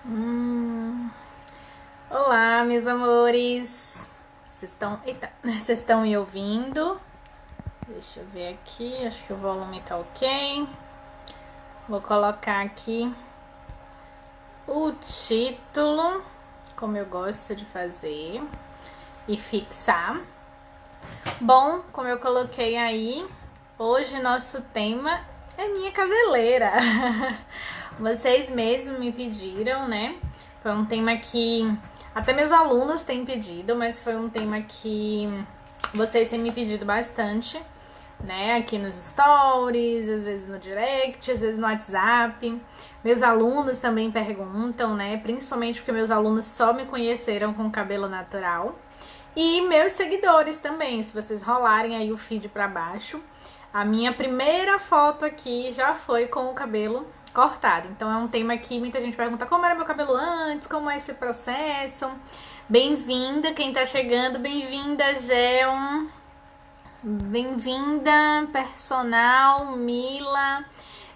Hum. Olá, meus amores. Vocês estão me ouvindo? Deixa eu ver aqui. Acho que o volume tá ok. Vou colocar aqui o título, como eu gosto de fazer, e fixar. Bom, como eu coloquei aí, hoje nosso tema é minha cabeleira. Vocês mesmos me pediram, né? Foi um tema que até meus alunos têm pedido, mas foi um tema que vocês têm me pedido bastante, né? Aqui nos stories, às vezes no direct, às vezes no WhatsApp. Meus alunos também perguntam, né? Principalmente porque meus alunos só me conheceram com cabelo natural. E meus seguidores também, se vocês rolarem aí o feed pra baixo. A minha primeira foto aqui já foi com o cabelo cortado. Então é um tema que muita gente pergunta como era meu cabelo antes, como é esse processo. Bem-vinda, quem tá chegando, bem-vinda, Gel. Bem-vinda, personal, Mila.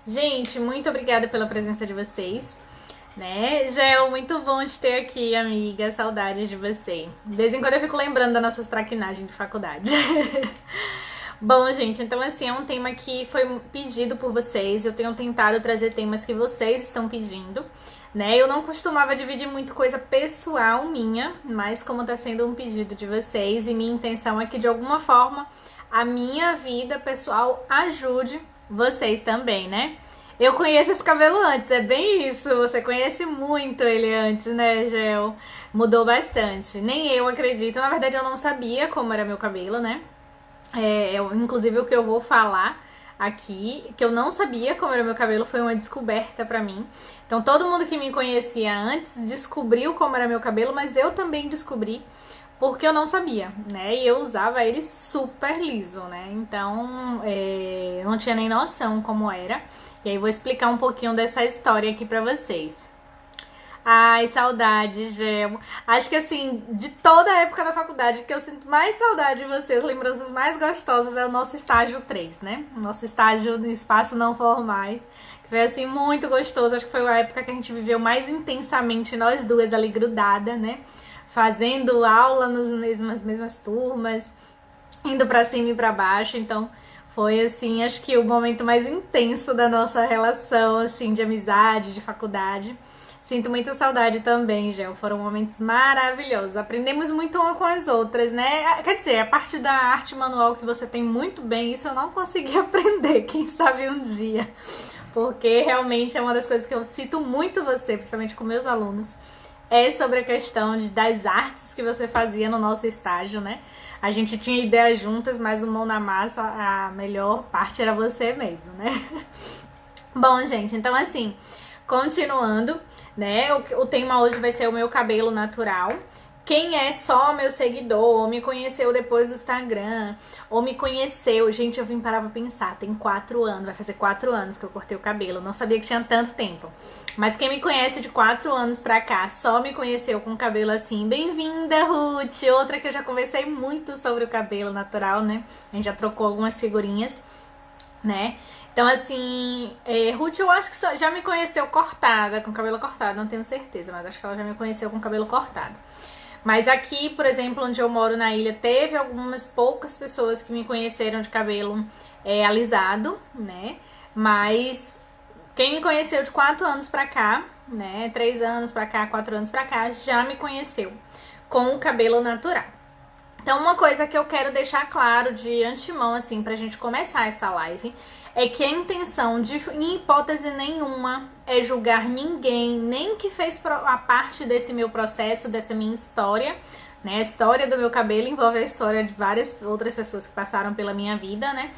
Gente, muito obrigada pela presença de vocês. Né, Gel, muito bom te ter aqui, amiga. Saudades de você. De vez em quando eu fico lembrando das nossas traquinagens de faculdade. Bom, gente, então assim, é um tema que foi pedido por vocês. Eu tenho tentado trazer temas que vocês estão pedindo, né? Eu não costumava dividir muito coisa pessoal minha, mas como tá sendo um pedido de vocês, e minha intenção é que de alguma forma a minha vida pessoal ajude vocês também, né? Eu conheço esse cabelo antes, é bem isso. Você conhece muito ele antes, né, Gel? Mudou bastante. Nem eu acredito. Na verdade, eu não sabia como era meu cabelo, né? Inclusive, o que eu vou falar aqui, que eu não sabia como era meu cabelo, foi uma descoberta pra mim. Então, todo mundo que me conhecia antes descobriu como era meu cabelo, mas eu também descobri porque eu não sabia, né? E eu usava ele super liso, né? Então, eu não tinha nem noção como era. E aí, vou explicar um pouquinho dessa história aqui pra vocês. Ai, saudade, Gel. Acho que assim, de toda a época da faculdade, que eu sinto mais saudade de vocês, lembranças mais gostosas, é o nosso estágio 3, né? O nosso estágio no espaço não formais. Que foi assim, muito gostoso. Acho que foi a época que a gente viveu mais intensamente, nós duas ali grudadas, né? Fazendo aula nas mesmas turmas, indo pra cima e pra baixo. Então, foi assim, acho que o momento mais intenso da nossa relação, assim, de amizade, de faculdade. Sinto muita saudade também, Gel. Foram momentos maravilhosos. Aprendemos muito uma com as outras, né? Quer dizer, a parte da arte manual que você tem muito bem, isso eu não consegui aprender. Quem sabe um dia. Porque realmente é uma das coisas que eu cito muito você, principalmente com meus alunos. É sobre a questão das artes que você fazia no nosso estágio, né? A gente tinha ideias juntas, mas o mão na massa, a melhor parte era você mesmo, né? Bom, gente, então assim, continuando, né? O tema hoje vai ser o meu cabelo natural. Quem é só meu seguidor, ou me conheceu depois do Instagram, ou me conheceu... Gente, eu vim parar pra pensar, tem 4 anos, vai fazer 4 anos que eu cortei o cabelo, não sabia que tinha tanto tempo. Mas quem me conhece de 4 anos pra cá, só me conheceu com cabelo assim, bem-vinda, Ruth! Outra que eu já conversei muito sobre o cabelo natural, né? A gente já trocou algumas figurinhas, né? Então, assim, Ruth, eu acho que já me conheceu cortada, com cabelo cortado, não tenho certeza, mas acho que ela já me conheceu com cabelo cortado. Mas aqui, por exemplo, onde eu moro na ilha, teve algumas poucas pessoas que me conheceram de cabelo alisado, né? Mas quem me conheceu de 4 anos pra cá, né? 3 anos pra cá, 4 anos pra cá, já me conheceu com o cabelo natural. Então, uma coisa que eu quero deixar claro de antemão, assim, pra gente começar essa live, é que a intenção, em hipótese nenhuma, é julgar ninguém, nem que fez a parte desse meu processo, dessa minha história, né? A história do meu cabelo envolve a história de várias outras pessoas que passaram pela minha vida, né?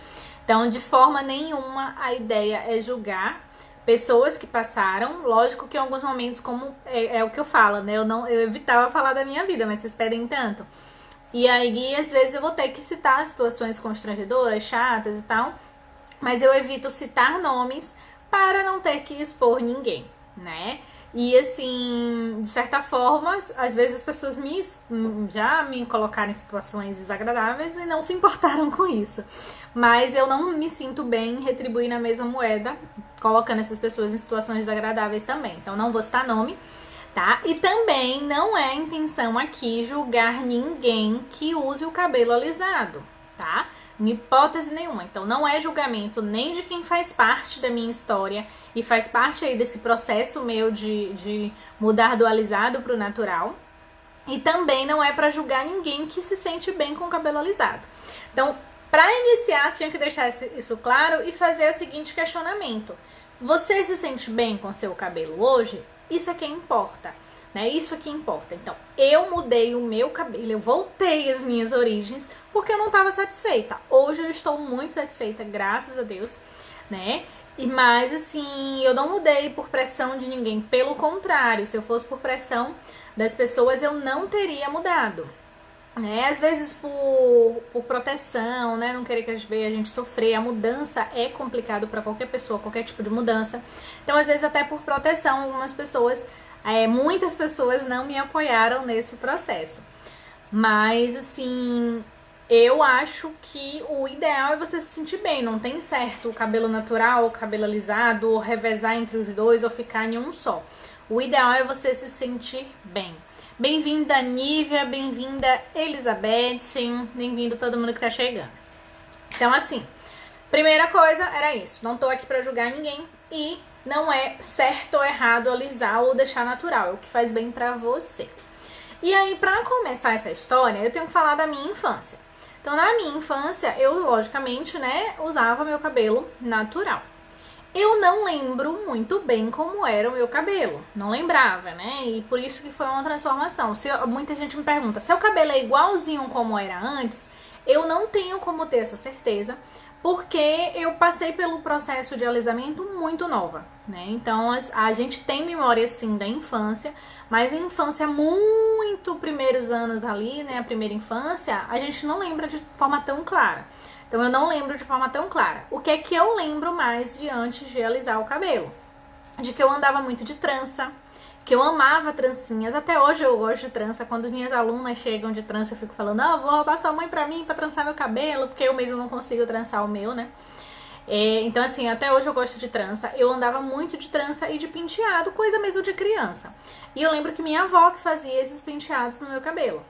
Então, de forma nenhuma, a ideia é julgar pessoas que passaram. Lógico que em alguns momentos, como é o que eu falo, né? Eu evitava falar da minha vida, mas vocês pedem tanto. E aí, às vezes, eu vou ter que citar situações constrangedoras, chatas e tal, mas eu evito citar nomes para não ter que expor ninguém, né? E assim, de certa forma, às vezes as pessoas já me colocaram em situações desagradáveis e não se importaram com isso. Mas eu não me sinto bem em retribuir na mesma moeda, colocando essas pessoas em situações desagradáveis também. Então não vou citar nome, tá? E também não é a intenção aqui julgar ninguém que use o cabelo alisado, tá? Em hipótese nenhuma. Então não é julgamento nem de quem faz parte da minha história e faz parte aí desse processo meu de mudar do alisado pro natural. E também não é pra julgar ninguém que se sente bem com o cabelo alisado. Então, pra iniciar, tinha que deixar isso claro e fazer o seguinte questionamento. Você se sente bem com o seu cabelo hoje? Isso é que importa, né? Isso é que importa. Então, eu mudei o meu cabelo, eu voltei às minhas origens porque eu não estava satisfeita. Hoje eu estou muito satisfeita, graças a Deus, né? Mas assim, eu não mudei por pressão de ninguém. Pelo contrário, se eu fosse por pressão das pessoas, eu não teria mudado. Né? Às vezes por proteção, né? Não querer que a gente sofrer. A mudança é complicado para qualquer pessoa, qualquer tipo de mudança. Então, às vezes, até por proteção, algumas pessoas, muitas pessoas não me apoiaram nesse processo. Mas, assim, eu acho que o ideal é você se sentir bem. Não tem certo o cabelo natural, o cabelo alisado, ou revezar entre os dois, ou ficar em um só. O ideal é você se sentir bem. Bem-vinda, Nívia, bem-vinda, Elizabeth, bem-vindo todo mundo que tá chegando. Então, assim, primeira coisa era isso, não tô aqui pra julgar ninguém e não é certo ou errado alisar ou deixar natural, é o que faz bem pra você. E aí, pra começar essa história, eu tenho que falar da minha infância. Então, na minha infância, eu, logicamente, né, usava meu cabelo natural. Eu não lembro muito bem como era o meu cabelo, não lembrava, né? E por isso que foi uma transformação. Muita gente me pergunta, seu cabelo é igualzinho como era antes? Eu não tenho como ter essa certeza, porque eu passei pelo processo de alisamento muito nova, né? Então a gente tem memória sim da infância, mas a infância, muito primeiros anos ali, né? A primeira infância, a gente não lembra de forma tão clara. Então eu não lembro de forma tão clara. O que é que eu lembro mais de antes de alisar o cabelo? De que eu andava muito de trança, que eu amava trancinhas. Até hoje eu gosto de trança. Quando minhas alunas chegam de trança, eu fico falando, vou roubar sua mãe pra mim, pra trançar meu cabelo, porque eu mesmo não consigo trançar o meu, né? Então assim, até hoje eu gosto de trança. Eu andava muito de trança e de penteado, coisa mesmo de criança. E eu lembro que minha avó que fazia esses penteados no meu cabelo.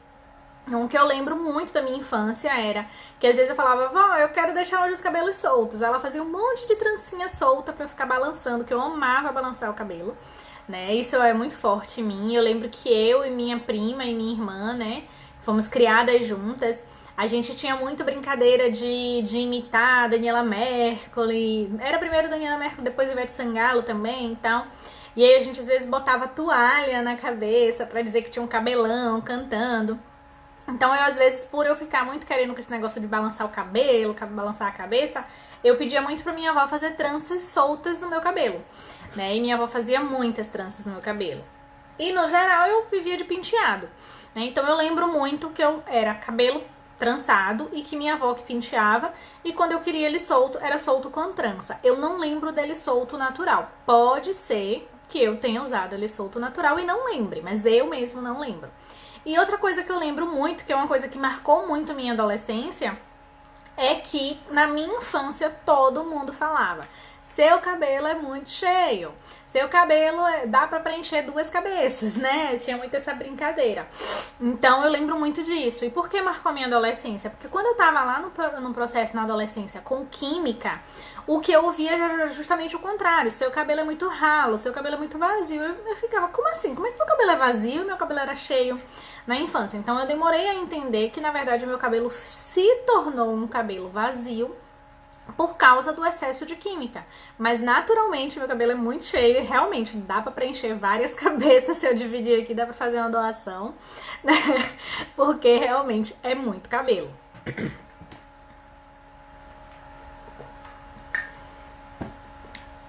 O que eu lembro muito da minha infância era que às vezes eu falava, vó, eu quero deixar hoje os cabelos soltos. Ela fazia um monte de trancinha solta pra eu ficar balançando, que eu amava balançar o cabelo, né? Isso é muito forte em mim. Eu lembro que eu e minha prima e minha irmã, né, fomos criadas juntas. A gente tinha muito brincadeira de imitar a Daniela Mercury. Era primeiro Daniela Mercury, depois Ivete Sangalo também e tal. E aí a gente às vezes botava toalha na cabeça pra dizer que tinha um cabelão cantando. Então eu, às vezes, por eu ficar muito querendo com esse negócio de balançar o cabelo, balançar a cabeça, eu pedia muito pra minha avó fazer tranças soltas no meu cabelo, né? E minha avó fazia muitas tranças no meu cabelo. E, no geral, eu vivia de penteado, né? Então eu lembro muito que eu era cabelo trançado e que minha avó que penteava, e quando eu queria ele solto, era solto com trança. Eu não lembro dele solto natural. Pode ser que eu tenha usado ele solto natural e não lembre, mas eu mesmo não lembro. E outra coisa que eu lembro muito, que é uma coisa que marcou muito minha adolescência, é que na minha infância todo mundo falava: seu cabelo é muito cheio, seu cabelo dá pra preencher duas cabeças, né? Tinha muito essa brincadeira. Então eu lembro muito disso. E por que marcou a minha adolescência? Porque quando eu tava lá no processo na adolescência com química, o que eu ouvia era justamente o contrário. Seu cabelo é muito ralo, seu cabelo é muito vazio. Eu ficava, como assim? Como é que meu cabelo é vazio e meu cabelo era cheio na infância? Então eu demorei a entender que, na verdade, o meu cabelo se tornou um cabelo vazio por causa do excesso de química. Mas, naturalmente, meu cabelo é muito cheio e realmente dá pra preencher várias cabeças. Se eu dividir aqui, dá pra fazer uma doação, né? Porque realmente é muito cabelo.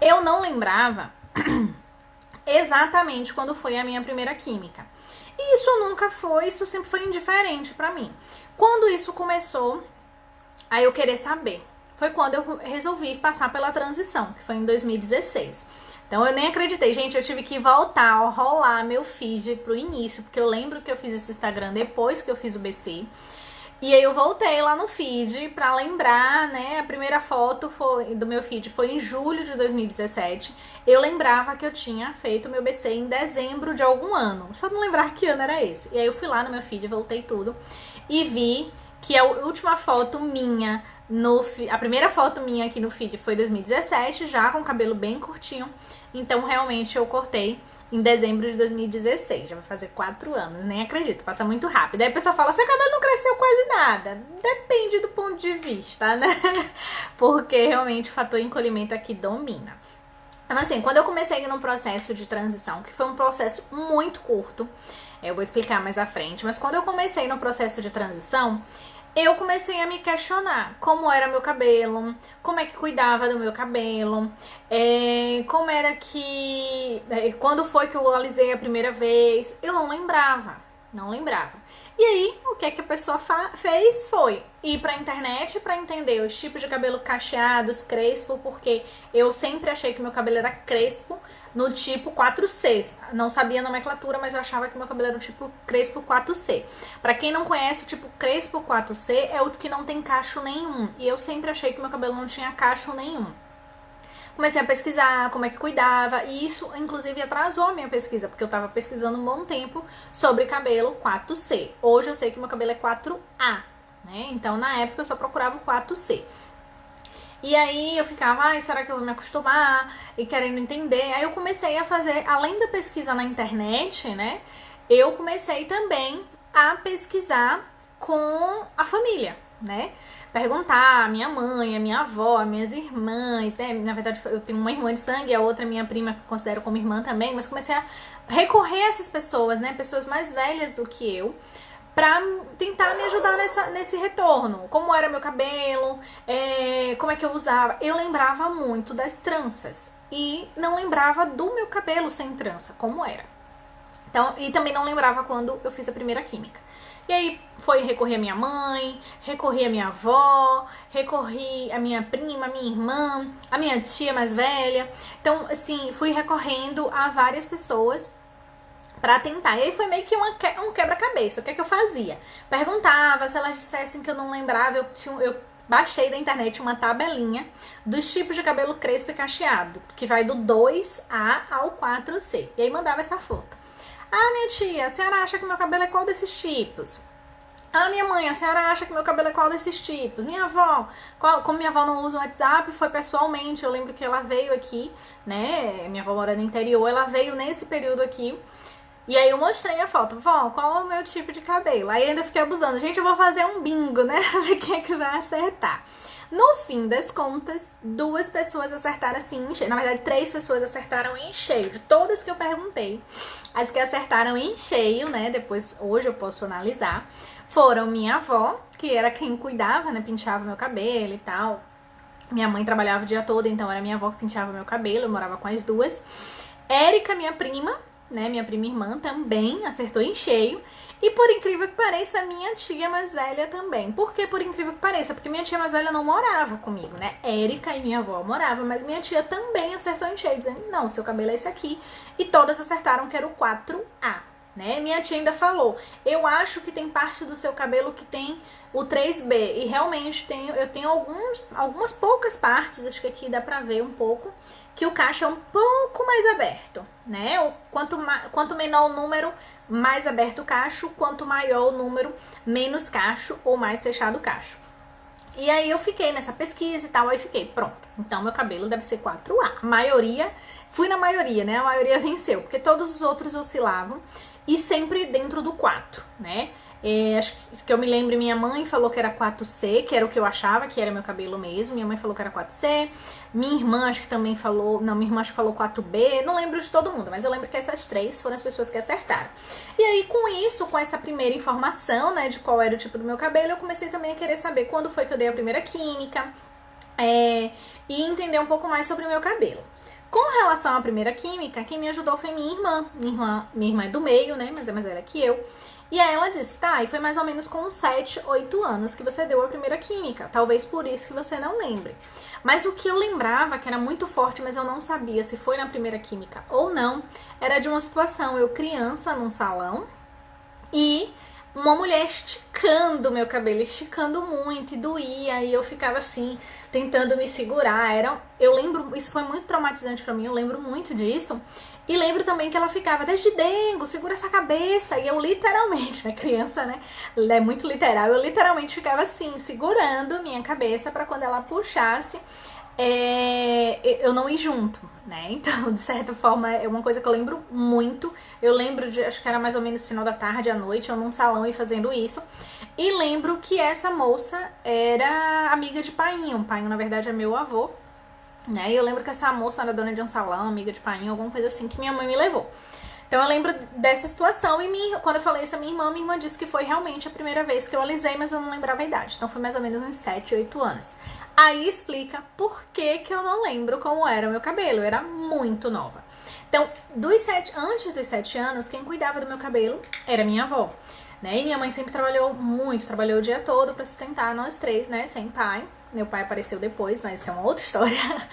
Eu não lembrava exatamente quando foi a minha primeira química. E isso sempre foi indiferente pra mim. Quando isso começou a eu querer saber, foi quando eu resolvi passar pela transição, que foi em 2016. Então eu nem acreditei, gente, eu tive que voltar a rolar meu feed pro início, porque eu lembro que eu fiz esse Instagram depois que eu fiz o BC. E aí eu voltei lá no feed pra lembrar, né? A primeira foto do meu feed foi em julho de 2017. Eu lembrava que eu tinha feito meu BC em dezembro de algum ano. Só não lembrar que ano era esse. E aí eu fui lá no meu feed, voltei tudo e vi que a última foto minha a primeira foto minha aqui no feed foi 2017, já com o cabelo bem curtinho. Então realmente eu cortei em dezembro de 2016. Já vai fazer 4 anos, nem acredito, passa muito rápido. Aí a pessoa fala, seu cabelo não cresceu quase nada. Depende do ponto de vista, né? Porque realmente o fator encolhimento aqui domina. Então assim, quando eu comecei no processo de transição, que foi um processo muito curto, eu vou explicar mais à frente, mas quando eu comecei no processo de transição, eu comecei a me questionar como era meu cabelo, como é que cuidava do meu cabelo, como era que... quando foi que eu alisei a primeira vez, eu não lembrava. E aí, o que é que a pessoa fez foi ir pra internet pra entender os tipos de cabelo cacheados, crespo, porque eu sempre achei que meu cabelo era crespo no tipo 4C. Não sabia a nomenclatura, mas eu achava que meu cabelo era o tipo crespo 4C. Pra quem não conhece, o tipo crespo 4C é o que não tem cacho nenhum. E eu sempre achei que meu cabelo não tinha cacho nenhum. Comecei a pesquisar como é que cuidava, e isso inclusive atrasou a minha pesquisa, porque eu tava pesquisando um bom tempo sobre cabelo 4C. Hoje eu sei que meu cabelo é 4A, né? Então na época eu só procurava o 4C. E aí eu ficava, ai, será que eu vou me acostumar? E querendo entender. Aí eu comecei a fazer, além da pesquisa na internet, né? Eu comecei também a pesquisar com a família, né? Perguntar a minha mãe, a minha avó, as minhas irmãs, né? Na verdade, eu tenho uma irmã de sangue, a outra minha prima, que eu considero como irmã também, mas comecei a recorrer a essas pessoas, né? Pessoas mais velhas do que eu, pra tentar me ajudar nesse retorno. Como era meu cabelo, como é que eu usava. Eu lembrava muito das tranças e não lembrava do meu cabelo sem trança, como era. Então, e também não lembrava quando eu fiz a primeira química. E aí foi recorrer à minha mãe, recorri à minha avó, recorri à minha prima, à minha irmã, à minha tia mais velha. Então, assim, fui recorrendo a várias pessoas pra tentar. E aí foi meio que um quebra-cabeça. O que é que eu fazia? Perguntava, se elas dissessem que eu não lembrava, eu baixei da internet uma tabelinha dos tipos de cabelo crespo e cacheado, que vai do 2A ao 4C. E aí mandava essa foto. Ah, minha tia, a senhora acha que meu cabelo é qual desses tipos? Ah, minha mãe, a senhora acha que meu cabelo é qual desses tipos? Minha avó, como minha avó não usa o WhatsApp, foi pessoalmente. Eu lembro que ela veio aqui, né? Minha avó mora no interior, ela veio nesse período aqui. E aí eu mostrei a foto. Vó, qual é o meu tipo de cabelo? Aí ainda fiquei abusando. Gente, eu vou fazer um bingo, né? Pra ver quem é que vai acertar. No fim das contas, 2 pessoas acertaram assim em cheio. Na verdade, 3 pessoas acertaram em cheio. De todas que eu perguntei, as que acertaram em cheio, né? Depois, hoje eu posso analisar, foram minha avó, que era quem cuidava, né? Penteava meu cabelo e tal. Minha mãe trabalhava o dia todo, então era minha avó que penteava meu cabelo. Eu morava com as 2. Érica, minha prima, né? Minha prima irmã também acertou em cheio. E por incrível que pareça, minha tia mais velha também. Por que por incrível que pareça? Porque minha tia mais velha não morava comigo, né? Érica e minha avó moravam, mas minha tia também acertou em cheio, dizendo, não, seu cabelo é esse aqui. E todas acertaram que era o 4A, né? Minha tia ainda falou, eu acho que tem parte do seu cabelo que tem o 3B. E realmente eu tenho algumas poucas partes, acho que aqui dá pra ver um pouco, que o cacho é um pouco mais aberto, né? Quanto menor o número, mais aberto o cacho, quanto maior o número, menos cacho ou mais fechado o cacho. E aí eu fiquei nessa pesquisa e tal, aí fiquei, pronto, então meu cabelo deve ser 4A. A maioria, fui na maioria, né? A maioria venceu, porque todos os outros oscilavam e sempre dentro do 4, né? Acho que eu me lembro, minha mãe falou que era 4C, que era o que eu achava que era meu cabelo mesmo. Minha mãe falou que era 4C. Minha irmã acho que também falou. Não, minha irmã acho que falou 4B. Não lembro de todo mundo, mas eu lembro que essas 3 foram as pessoas que acertaram. E aí, com isso, com essa primeira informação, né, de qual era o tipo do meu cabelo, eu comecei também a querer saber quando foi que eu dei a primeira química, e entender um pouco mais sobre o meu cabelo. Com relação à primeira química, quem me ajudou foi minha irmã. Minha irmã é do meio, né, mas é mais velha que eu. E aí ela disse, tá, e foi mais ou menos com 7, 8 anos que você deu a primeira química. Talvez por isso que você não lembre. Mas o que eu lembrava, que era muito forte, mas eu não sabia se foi na primeira química ou não, era de uma situação, eu criança num salão, e uma mulher esticando meu cabelo, esticando muito, e doía, e eu ficava assim, tentando me segurar. Eu lembro, isso foi muito traumatizante pra mim, eu lembro muito disso. E lembro também que ela ficava, desde dengo, segura essa cabeça. E eu literalmente, né, criança, né, é muito literal, eu literalmente ficava assim, segurando minha cabeça pra quando ela puxasse, eu não ir junto, né? Então, de certa forma, é uma coisa que eu lembro muito. Eu lembro de, acho que era mais ou menos final da tarde, à noite, eu num salão e fazendo isso. E lembro que essa moça era amiga de painho. O painho, na verdade, é meu avô, né? E eu lembro que essa moça era dona de um salão, amiga de painho, alguma coisa assim, que minha mãe me levou. Então eu lembro dessa situação e quando eu falei isso a minha irmã disse que foi realmente a primeira vez que eu alisei, mas eu não lembrava a idade. Então foi mais ou menos uns 7, 8 anos. Aí explica por que eu não lembro como era o meu cabelo. Eu era muito nova. Então, antes dos 7 anos, quem cuidava do meu cabelo era minha avó, né? E minha mãe sempre trabalhou muito, trabalhou o dia todo pra sustentar nós três, né? Sem pai. Meu pai apareceu depois, mas isso é uma outra história.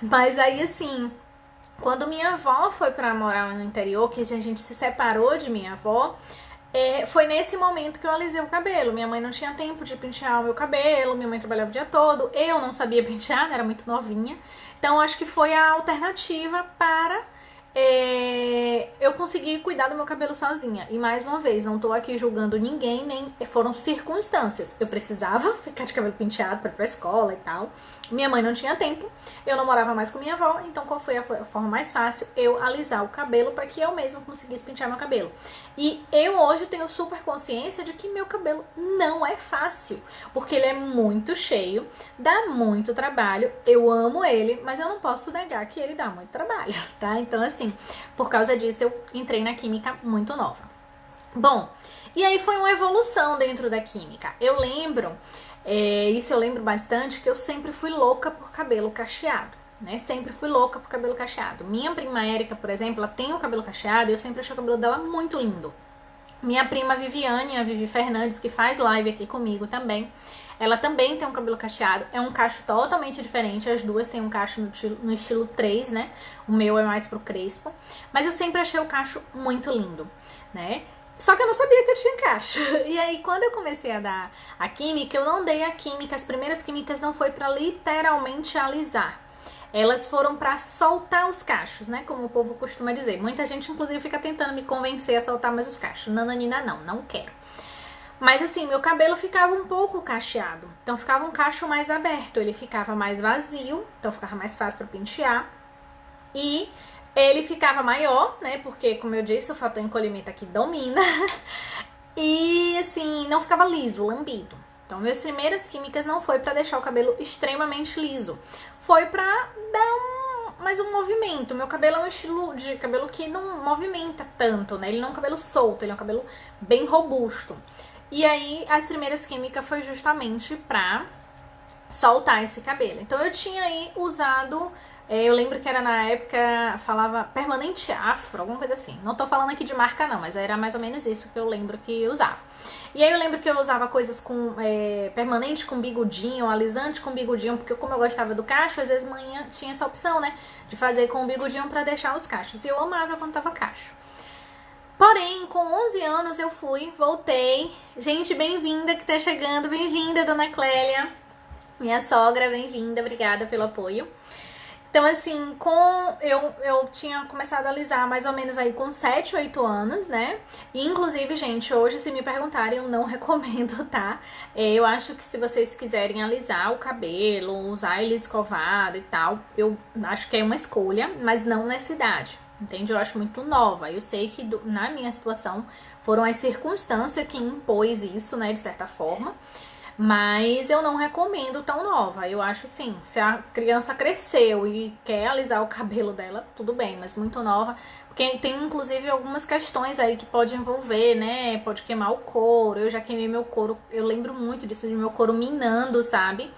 Mas aí, assim, quando minha avó foi pra morar no interior, que a gente se separou de minha avó, foi nesse momento que eu alisei o cabelo. Minha mãe não tinha tempo de pentear o meu cabelo, minha mãe trabalhava o dia todo, eu não sabia pentear, né, era muito novinha. Então acho que foi a alternativa para eu consegui cuidar do meu cabelo sozinha. E mais uma vez, não tô aqui julgando ninguém, nem foram circunstâncias. Eu precisava ficar de cabelo penteado para ir pra escola e tal. Minha mãe não tinha tempo, eu não morava mais com minha avó, então qual foi a forma mais fácil? Eu alisar o cabelo para que eu mesma conseguisse pentear meu cabelo. E eu hoje tenho super consciência de que meu cabelo não é fácil, porque ele é muito cheio, dá muito trabalho, eu amo ele, mas eu não posso negar que ele dá muito trabalho, tá? Então assim, por causa disso eu entrei na química muito nova. Bom, e aí foi uma evolução dentro da química. Eu lembro, isso eu lembro bastante, que eu sempre fui louca por cabelo cacheado, né? Sempre fui louca por cabelo cacheado. Minha prima Érica, por exemplo, ela tem o cabelo cacheado e eu sempre achei o cabelo dela muito lindo. Minha prima Viviane, a Vivi Fernandes, que faz live aqui comigo também, ela também tem um cabelo cacheado, é um cacho totalmente diferente, as duas têm um cacho no estilo 3, né? O meu é mais pro crespo, mas eu sempre achei o cacho muito lindo, né? Só que eu não sabia que eu tinha cacho. E aí, quando eu comecei a dar a química, eu não dei a química, as primeiras químicas não foi pra literalmente alisar. Elas foram pra soltar os cachos, né? Como o povo costuma dizer. Muita gente, inclusive, fica tentando me convencer a soltar mais os cachos. Nananina, não quero. Mas assim, meu cabelo ficava um pouco cacheado. Então ficava um cacho mais aberto, ele ficava mais vazio, então ficava mais fácil para pentear. E ele ficava maior, né? Porque, como eu disse, o fator encolhimento aqui domina. E assim, não ficava liso, lambido. Então, minhas primeiras químicas não foi para deixar o cabelo extremamente liso. Foi para dar mais um movimento. Meu cabelo é um estilo de cabelo que não movimenta tanto, né? Ele não é um cabelo solto, ele é um cabelo bem robusto. E aí, as primeiras químicas foi justamente pra soltar esse cabelo. Então, eu tinha aí usado, eu lembro que era na época, falava permanente afro, alguma coisa assim. Não tô falando aqui de marca não, mas era mais ou menos isso que eu lembro que eu usava. E aí, eu lembro que eu usava coisas com permanente com bigodinho, alisante com bigodinho, porque como eu gostava do cacho, às vezes manhã tinha essa opção, né? De fazer com o bigodinho pra deixar os cachos. E eu amava quando tava cacho. Porém, com 11 anos eu voltei. Gente, bem-vinda que tá chegando. Bem-vinda, dona Clélia. Minha sogra, bem-vinda. Obrigada pelo apoio. Então, assim, eu tinha começado a alisar mais ou menos aí com 7, 8 anos, né? E, inclusive, gente, hoje, se me perguntarem, eu não recomendo, tá? Eu acho que se vocês quiserem alisar o cabelo, usar ele escovado e tal, eu acho que é uma escolha, mas não nessa idade. Entende? Eu acho muito nova. Eu sei que na minha situação foram as circunstâncias que impôs isso, né, de certa forma. Mas eu não recomendo tão nova. Eu acho assim, se a criança cresceu e quer alisar o cabelo dela, tudo bem, mas muito nova. Porque tem inclusive algumas questões aí que pode envolver, né? Pode queimar o couro. Eu já queimei meu couro, eu lembro muito disso, de meu couro minando, sabe?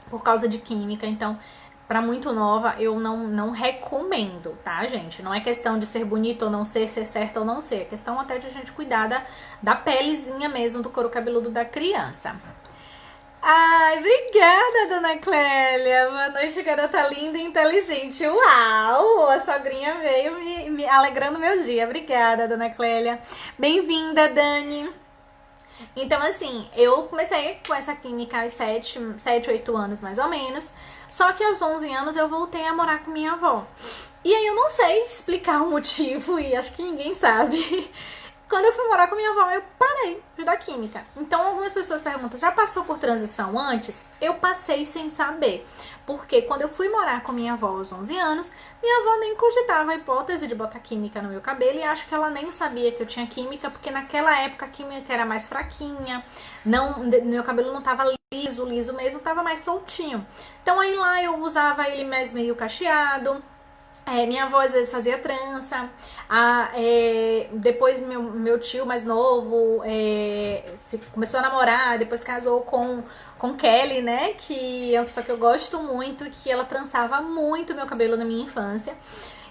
Por causa de química, então... Pra muito nova, eu não recomendo, tá, gente? Não é questão de ser bonito ou não ser certo ou não ser. É questão até de a gente cuidar da pelezinha mesmo do couro cabeludo da criança. Ai, obrigada, dona Clélia. Boa noite, garota linda e inteligente. Uau! A sogrinha veio me alegrando meu dia. Obrigada, dona Clélia. Bem-vinda, Dani. Então, assim, eu comecei com essa química aos 7, 8 anos mais ou menos. Só que aos 11 anos eu voltei a morar com minha avó. E aí eu não sei explicar o motivo e acho que ninguém sabe. Quando eu fui morar com minha avó, eu parei de dar química. Então, algumas pessoas perguntam, já passou por transição antes? Eu passei sem saber. Porque quando eu fui morar com minha avó aos 11 anos, minha avó nem cogitava a hipótese de botar química no meu cabelo. E acho que ela nem sabia que eu tinha química, porque naquela época a química era mais fraquinha. Meu cabelo não tava liso mesmo, tava mais soltinho. Então, aí lá eu usava ele mais meio cacheado. Minha avó às vezes fazia trança. Depois meu tio mais novo começou a namorar, depois casou com Kelly, né? Que é uma pessoa que eu gosto muito, que ela trançava muito meu cabelo na minha infância.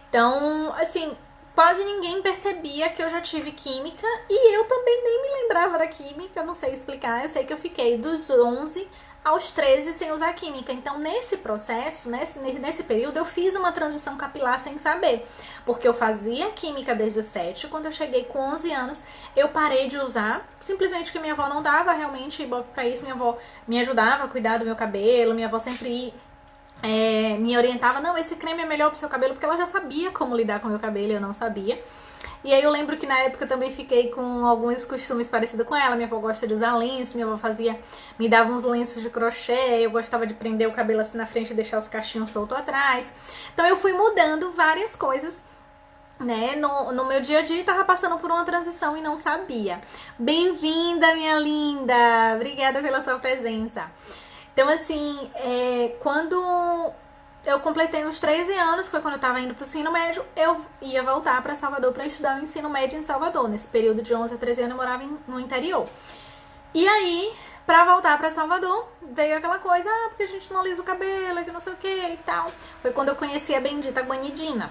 Então, assim, quase ninguém percebia que eu já tive química e eu também nem me lembrava da química, não sei explicar. Eu sei que eu fiquei dos 11 aos 13 sem usar química. Então, nesse processo, nesse período, eu fiz uma transição capilar sem saber. Porque eu fazia química desde os 7. Quando eu cheguei com 11 anos, eu parei de usar. Simplesmente porque minha avó não dava realmente ibope pra isso. Minha avó me ajudava a cuidar do meu cabelo. Minha avó sempre me orientava. Não, esse creme é melhor pro seu cabelo. Porque ela já sabia como lidar com o meu cabelo e eu não sabia. E aí eu lembro que na época eu também fiquei com alguns costumes parecidos com ela. Minha avó gosta de usar lenço, minha avó me dava uns lenços de crochê, eu gostava de prender o cabelo assim na frente e deixar os cachinhos soltos atrás. Então eu fui mudando várias coisas, né, no meu dia a dia, tava passando por uma transição e não sabia. Bem-vinda, minha linda! Obrigada pela sua presença. Então, assim, quando eu completei uns 13 anos, foi quando eu tava indo pro ensino médio, eu ia voltar pra Salvador pra estudar o ensino médio em Salvador. Nesse período de 11 a 13 anos eu morava no interior. E aí, pra voltar pra Salvador, veio aquela coisa, porque a gente não alisa o cabelo, que não sei o que e tal. Foi quando eu conheci a bendita guanidina.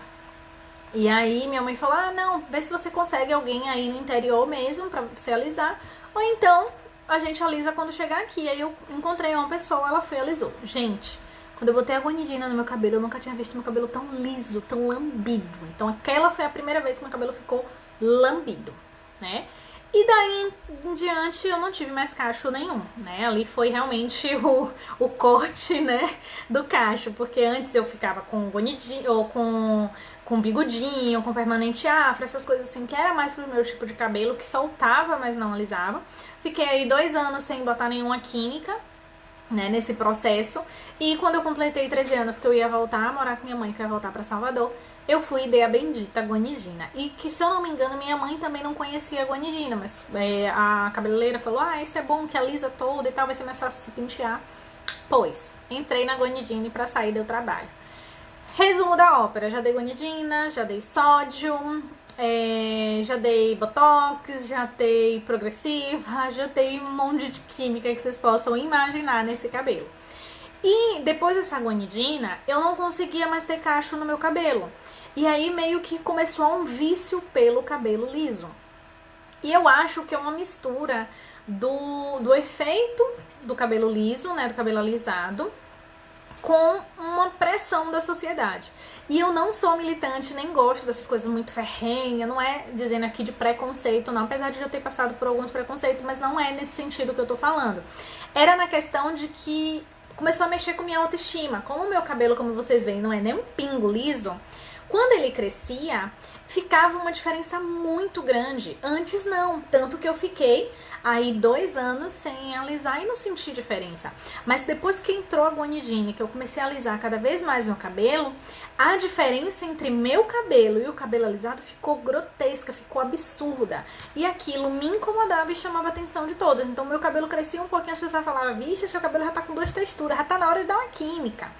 E aí minha mãe falou, não, vê se você consegue alguém aí no interior mesmo pra você alisar. Ou então, a gente alisa quando chegar aqui. Aí eu encontrei uma pessoa, ela foi e alisou. Gente, quando eu botei a guanidina no meu cabelo, eu nunca tinha visto meu cabelo tão liso, tão lambido. Então aquela foi a primeira vez que meu cabelo ficou lambido, né? E daí em diante eu não tive mais cacho nenhum, né? Ali foi realmente o corte, né, do cacho. Porque antes eu ficava com guanidinho, ou com bigodinho, com permanente afro, essas coisas assim, que era mais pro meu tipo de cabelo, que soltava, mas não alisava. Fiquei aí 2 anos sem botar nenhuma química, né, nesse processo. E quando eu completei 13 anos que eu ia voltar a morar com minha mãe, que eu ia voltar pra Salvador, eu fui e dei a bendita guanidina. E que, se eu não me engano, minha mãe também não conhecia a guanidina, mas a cabeleireira falou, esse é bom que alisa todo e tal, vai ser mais fácil se pentear. Pois, entrei na guanidina e pra sair deu trabalho. Resumo da ópera, já dei guanidina, já dei sódio, já dei botox, já dei progressiva, já dei um monte de química que vocês possam imaginar nesse cabelo. E depois dessa guanidina, eu não conseguia mais ter cacho no meu cabelo. E aí meio que começou um pelo cabelo liso. E eu acho que é uma mistura do efeito do cabelo liso, né, do cabelo alisado, com uma pressão da sociedade. E eu não sou militante, nem gosto dessas coisas muito ferrenhas, não é dizendo aqui de preconceito, não, apesar de já ter passado por alguns preconceitos, mas não é nesse sentido que eu tô falando. Era na questão de que começou a mexer com minha autoestima. Como o meu cabelo, como vocês veem, não é nem um pingo liso, quando ele crescia, ficava uma diferença muito grande. Antes não, tanto que eu fiquei aí 2 anos sem alisar e não senti diferença. Mas depois que entrou a guanidina, que eu comecei a alisar cada vez mais meu cabelo, a diferença entre meu cabelo e o cabelo alisado ficou grotesca, ficou absurda. E aquilo me incomodava e chamava a atenção de todos. Então meu cabelo crescia um pouquinho, as pessoas falavam, vixe, seu cabelo já tá com 2 texturas, já tá na hora de dar uma química.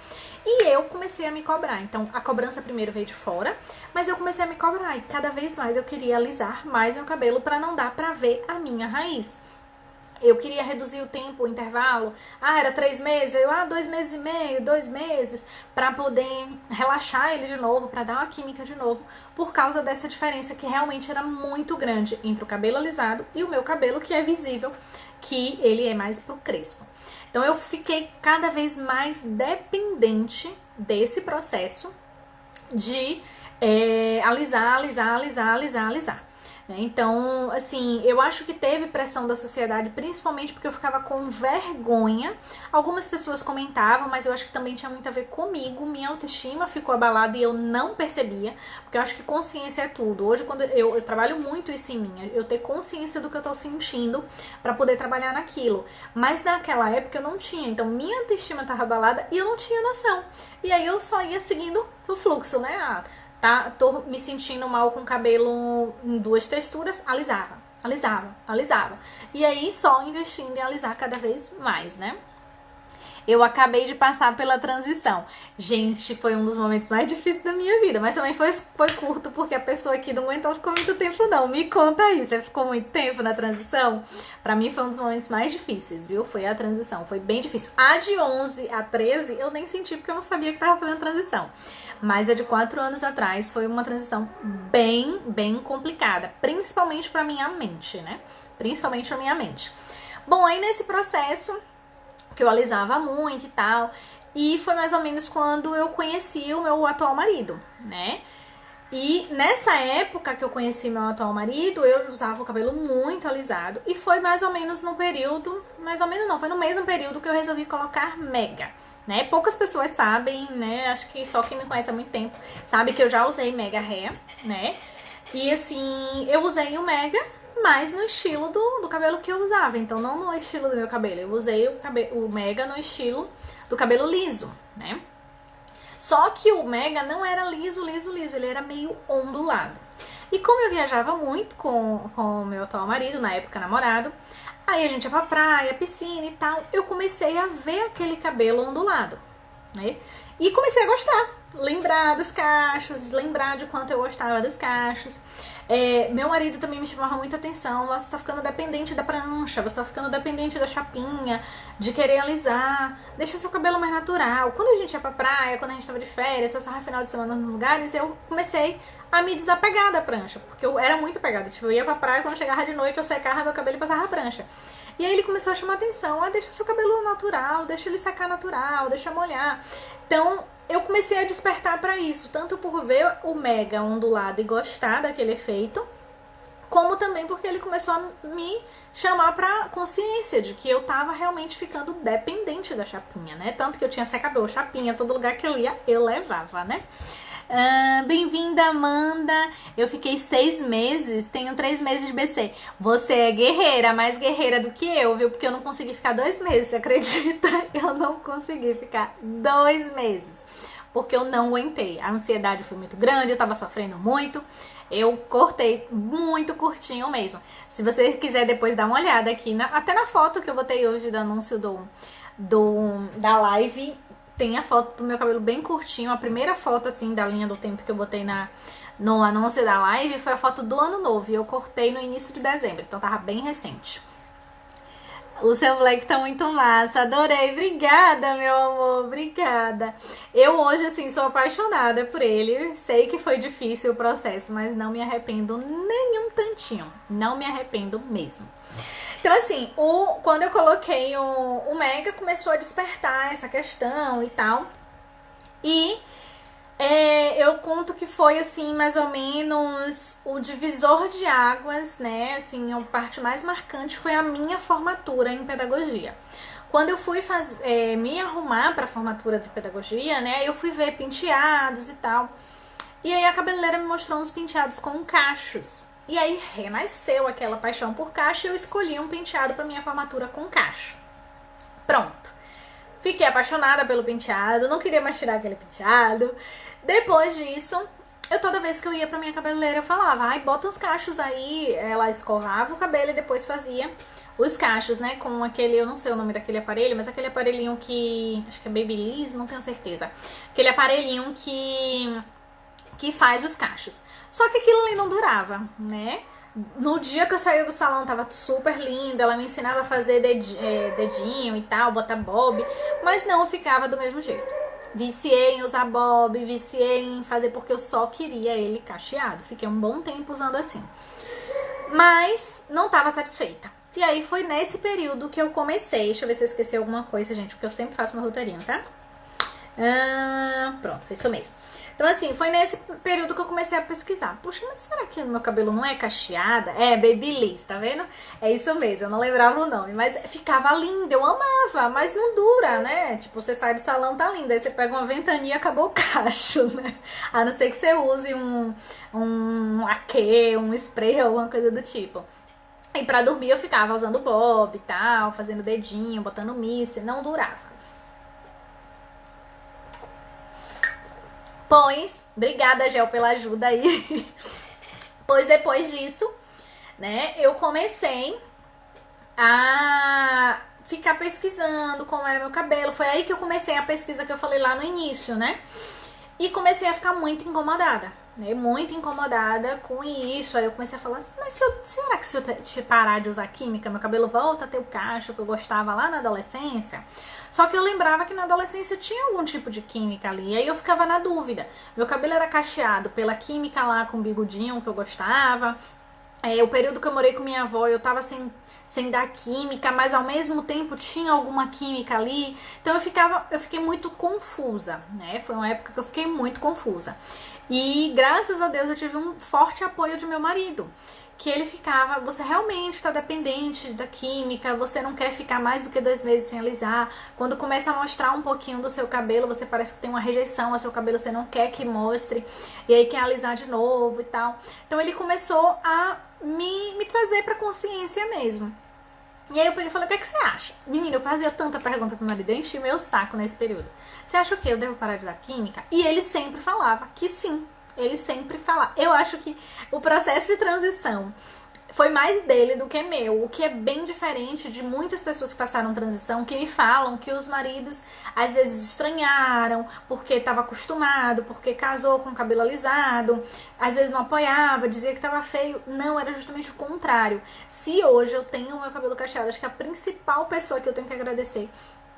E eu comecei a me cobrar. Então a cobrança primeiro veio de fora, mas eu comecei a me cobrar e cada vez mais eu queria alisar mais meu cabelo para não dar pra ver a minha raiz. Eu queria reduzir o tempo, o intervalo. Era 3 meses, 2 meses e meio, 2 meses, pra poder relaxar ele de novo, pra dar uma química de novo, por causa dessa diferença que realmente era muito grande entre o cabelo alisado e o meu cabelo, que é visível, que ele é mais pro crespo. Então eu fiquei cada vez mais dependente desse processo de alisar. né? Então, assim, eu acho que teve pressão da sociedade, principalmente porque eu ficava com vergonha. Algumas pessoas comentavam, mas eu acho que também tinha muito a ver comigo. Minha autoestima ficou abalada e eu não percebia, porque eu acho que consciência é tudo. Hoje, quando eu trabalho muito isso em mim, eu ter consciência do que eu tô sentindo pra poder trabalhar naquilo. Mas naquela época eu não tinha, então minha autoestima tava abalada e eu não tinha noção. E aí eu só ia seguindo o fluxo, né? Tô me sentindo mal com o cabelo em 2 texturas, alisava. E aí só investindo em alisar cada vez mais, né? Eu acabei de passar pela transição. Gente, foi um dos momentos mais difíceis da minha vida, mas também foi curto, porque a pessoa aqui não aguentou ficar muito tempo, não. Me conta aí, você ficou muito tempo na transição? Pra mim foi um dos momentos mais difíceis, viu? Foi a transição, foi bem difícil. A de 11 a 13 eu nem senti, porque eu não sabia que tava fazendo transição. Mas a de 4 anos atrás foi uma transição bem complicada, principalmente pra minha mente, né? Principalmente pra minha mente. Bom, aí nesse processo que eu alisava muito e tal, e foi mais ou menos quando eu conheci o meu atual marido, né? E nessa época que eu conheci meu atual marido, eu usava o cabelo muito alisado, e foi mais ou menos no período, mais ou menos não, foi no mesmo período que eu resolvi colocar mega, né? Poucas pessoas sabem, né? Acho que só quem me conhece há muito tempo sabe que eu já usei mega hair, né? E assim, eu usei o mega, mas no estilo do cabelo que eu usava. Então, não no estilo do meu cabelo. Eu usei o mega no estilo do cabelo liso, né? Só que o mega não era liso. Ele era meio ondulado. E como eu viajava muito com o meu atual marido, na época namorado, aí a gente ia pra praia, piscina e tal, eu comecei a ver aquele cabelo ondulado, né? E comecei a gostar, lembrar dos cachos, lembrar de quanto eu gostava dos cachos. Meu marido também me chamava muita atenção. Você tá ficando dependente da prancha, você tá ficando dependente da chapinha, de querer alisar, deixa seu cabelo mais natural. Quando a gente ia pra praia, quando a gente tava de férias, passava final de semana nos lugares, eu comecei a me desapegar da prancha, porque eu era muito apegada. Tipo, eu ia pra praia, quando chegava de noite eu secava meu cabelo e passava a prancha. E aí ele começou a chamar atenção, deixa seu cabelo natural, deixa ele secar natural, deixa molhar. Então, eu comecei a despertar pra isso, tanto por ver o mega ondulado e gostar daquele efeito, como também porque ele começou a me chamar pra consciência de que eu tava realmente ficando dependente da chapinha, né? Tanto que eu tinha secador, chapinha, todo lugar que eu ia, eu levava, né? Bem-vinda, Amanda. Eu fiquei 6 meses, tenho 3 meses de BC. Você é guerreira, mais guerreira do que eu, viu? Porque eu não consegui ficar 2 meses, você acredita? Eu não consegui ficar 2 meses, porque eu não aguentei. A ansiedade foi muito grande, eu tava sofrendo muito. Eu cortei muito curtinho mesmo. Se você quiser depois dar uma olhada aqui, até na foto que eu botei hoje do anúncio da live, tem a foto do meu cabelo bem curtinho. A primeira foto, assim, da linha do tempo que eu botei no anúncio da live foi a foto do ano novo. E eu cortei no início de dezembro, então tava bem recente. O seu black tá muito massa, adorei, obrigada, meu amor, obrigada. Eu hoje, assim, sou apaixonada por ele, sei que foi difícil o processo, mas não me arrependo nem um tantinho, não me arrependo mesmo. Então, assim, quando eu coloquei o mega, começou a despertar essa questão e tal, e eu conto que foi, assim, mais ou menos o divisor de águas, né? Assim, a parte mais marcante foi a minha formatura em pedagogia. Quando eu fui me arrumar para a formatura de pedagogia, né? Eu fui ver penteados e tal. E aí a cabeleireira me mostrou uns penteados com cachos. E aí renasceu aquela paixão por cacho e eu escolhi um penteado para minha formatura com cacho. Pronto. Fiquei apaixonada pelo penteado, não queria mais tirar aquele penteado. Depois disso, toda vez que eu ia pra minha cabeleireira, eu falava, ai, bota uns cachos aí. Ela escovava o cabelo e depois fazia os cachos, né? Com aquele, eu não sei o nome daquele aparelho, mas aquele aparelhinho que, acho que é Babyliss, não tenho certeza. Aquele aparelhinho que faz os cachos. Só que aquilo ali não durava, né? No dia que eu saí do salão tava super linda, ela me ensinava a fazer dedinho e tal, botar bob, mas não ficava do mesmo jeito. Viciei em usar bob, viciei em fazer porque eu só queria ele cacheado. Fiquei um bom tempo usando assim. Mas não tava satisfeita. E aí foi nesse período que eu comecei, deixa eu ver se eu esqueci alguma coisa, gente, porque eu sempre faço meu roteirinho, tá? Pronto, foi isso mesmo. Então, assim, foi nesse período que eu comecei a pesquisar. Puxa, mas será que o meu cabelo não é cacheada? É, Babyliss, tá vendo? É isso mesmo, eu não lembrava o nome. Mas ficava lindo, eu amava, mas não dura, né? Tipo, você sai do salão, tá lindo. Aí você pega uma ventania e acabou o cacho, né? A não ser que você use um aquê, um spray, alguma coisa do tipo. E pra dormir eu ficava usando bob e tal, fazendo dedinho, botando mousse, não durava. Pois, obrigada, Gel, pela ajuda aí. Pois depois disso, né, eu comecei a ficar pesquisando como era meu cabelo. Foi aí que eu comecei a pesquisa que eu falei lá no início, né? E comecei a ficar muito incomodada, né? Muito incomodada com isso. Aí eu comecei a falar, mas será que se eu parar de usar química, meu cabelo volta a ter o cacho que eu gostava lá na adolescência? Só que eu lembrava que na adolescência tinha algum tipo de química ali. E aí eu ficava na dúvida. Meu cabelo era cacheado pela química lá com bigodinho que eu gostava. O período que eu morei com minha avó, eu tava sem dar química, mas ao mesmo tempo tinha alguma química ali. Então eu fiquei muito confusa, né? Foi uma época que eu fiquei muito confusa. E graças a Deus eu tive um forte apoio de meu marido. Que ele ficava, você realmente está dependente da química, você não quer ficar mais do que 2 meses sem alisar. Quando começa a mostrar um pouquinho do seu cabelo, você parece que tem uma rejeição ao seu cabelo, você não quer que mostre, e aí quer alisar de novo e tal. Então ele começou a me trazer pra consciência mesmo. E aí eu peguei e falei, o que é que você acha? Menina, eu fazia tanta pergunta pro meu marido, eu enchi meu saco nesse período. Você acha o quê? Eu devo parar de dar química? E ele sempre falava que sim. Ele sempre falava. Eu acho que o processo de transição foi mais dele do que meu, o que é bem diferente de muitas pessoas que passaram transição, que me falam que os maridos às vezes estranharam, porque estava acostumado, porque casou com o cabelo alisado, às vezes não apoiava, dizia que estava feio. Não, era justamente o contrário. Se hoje eu tenho o meu cabelo cacheado, acho que a principal pessoa que eu tenho que agradecer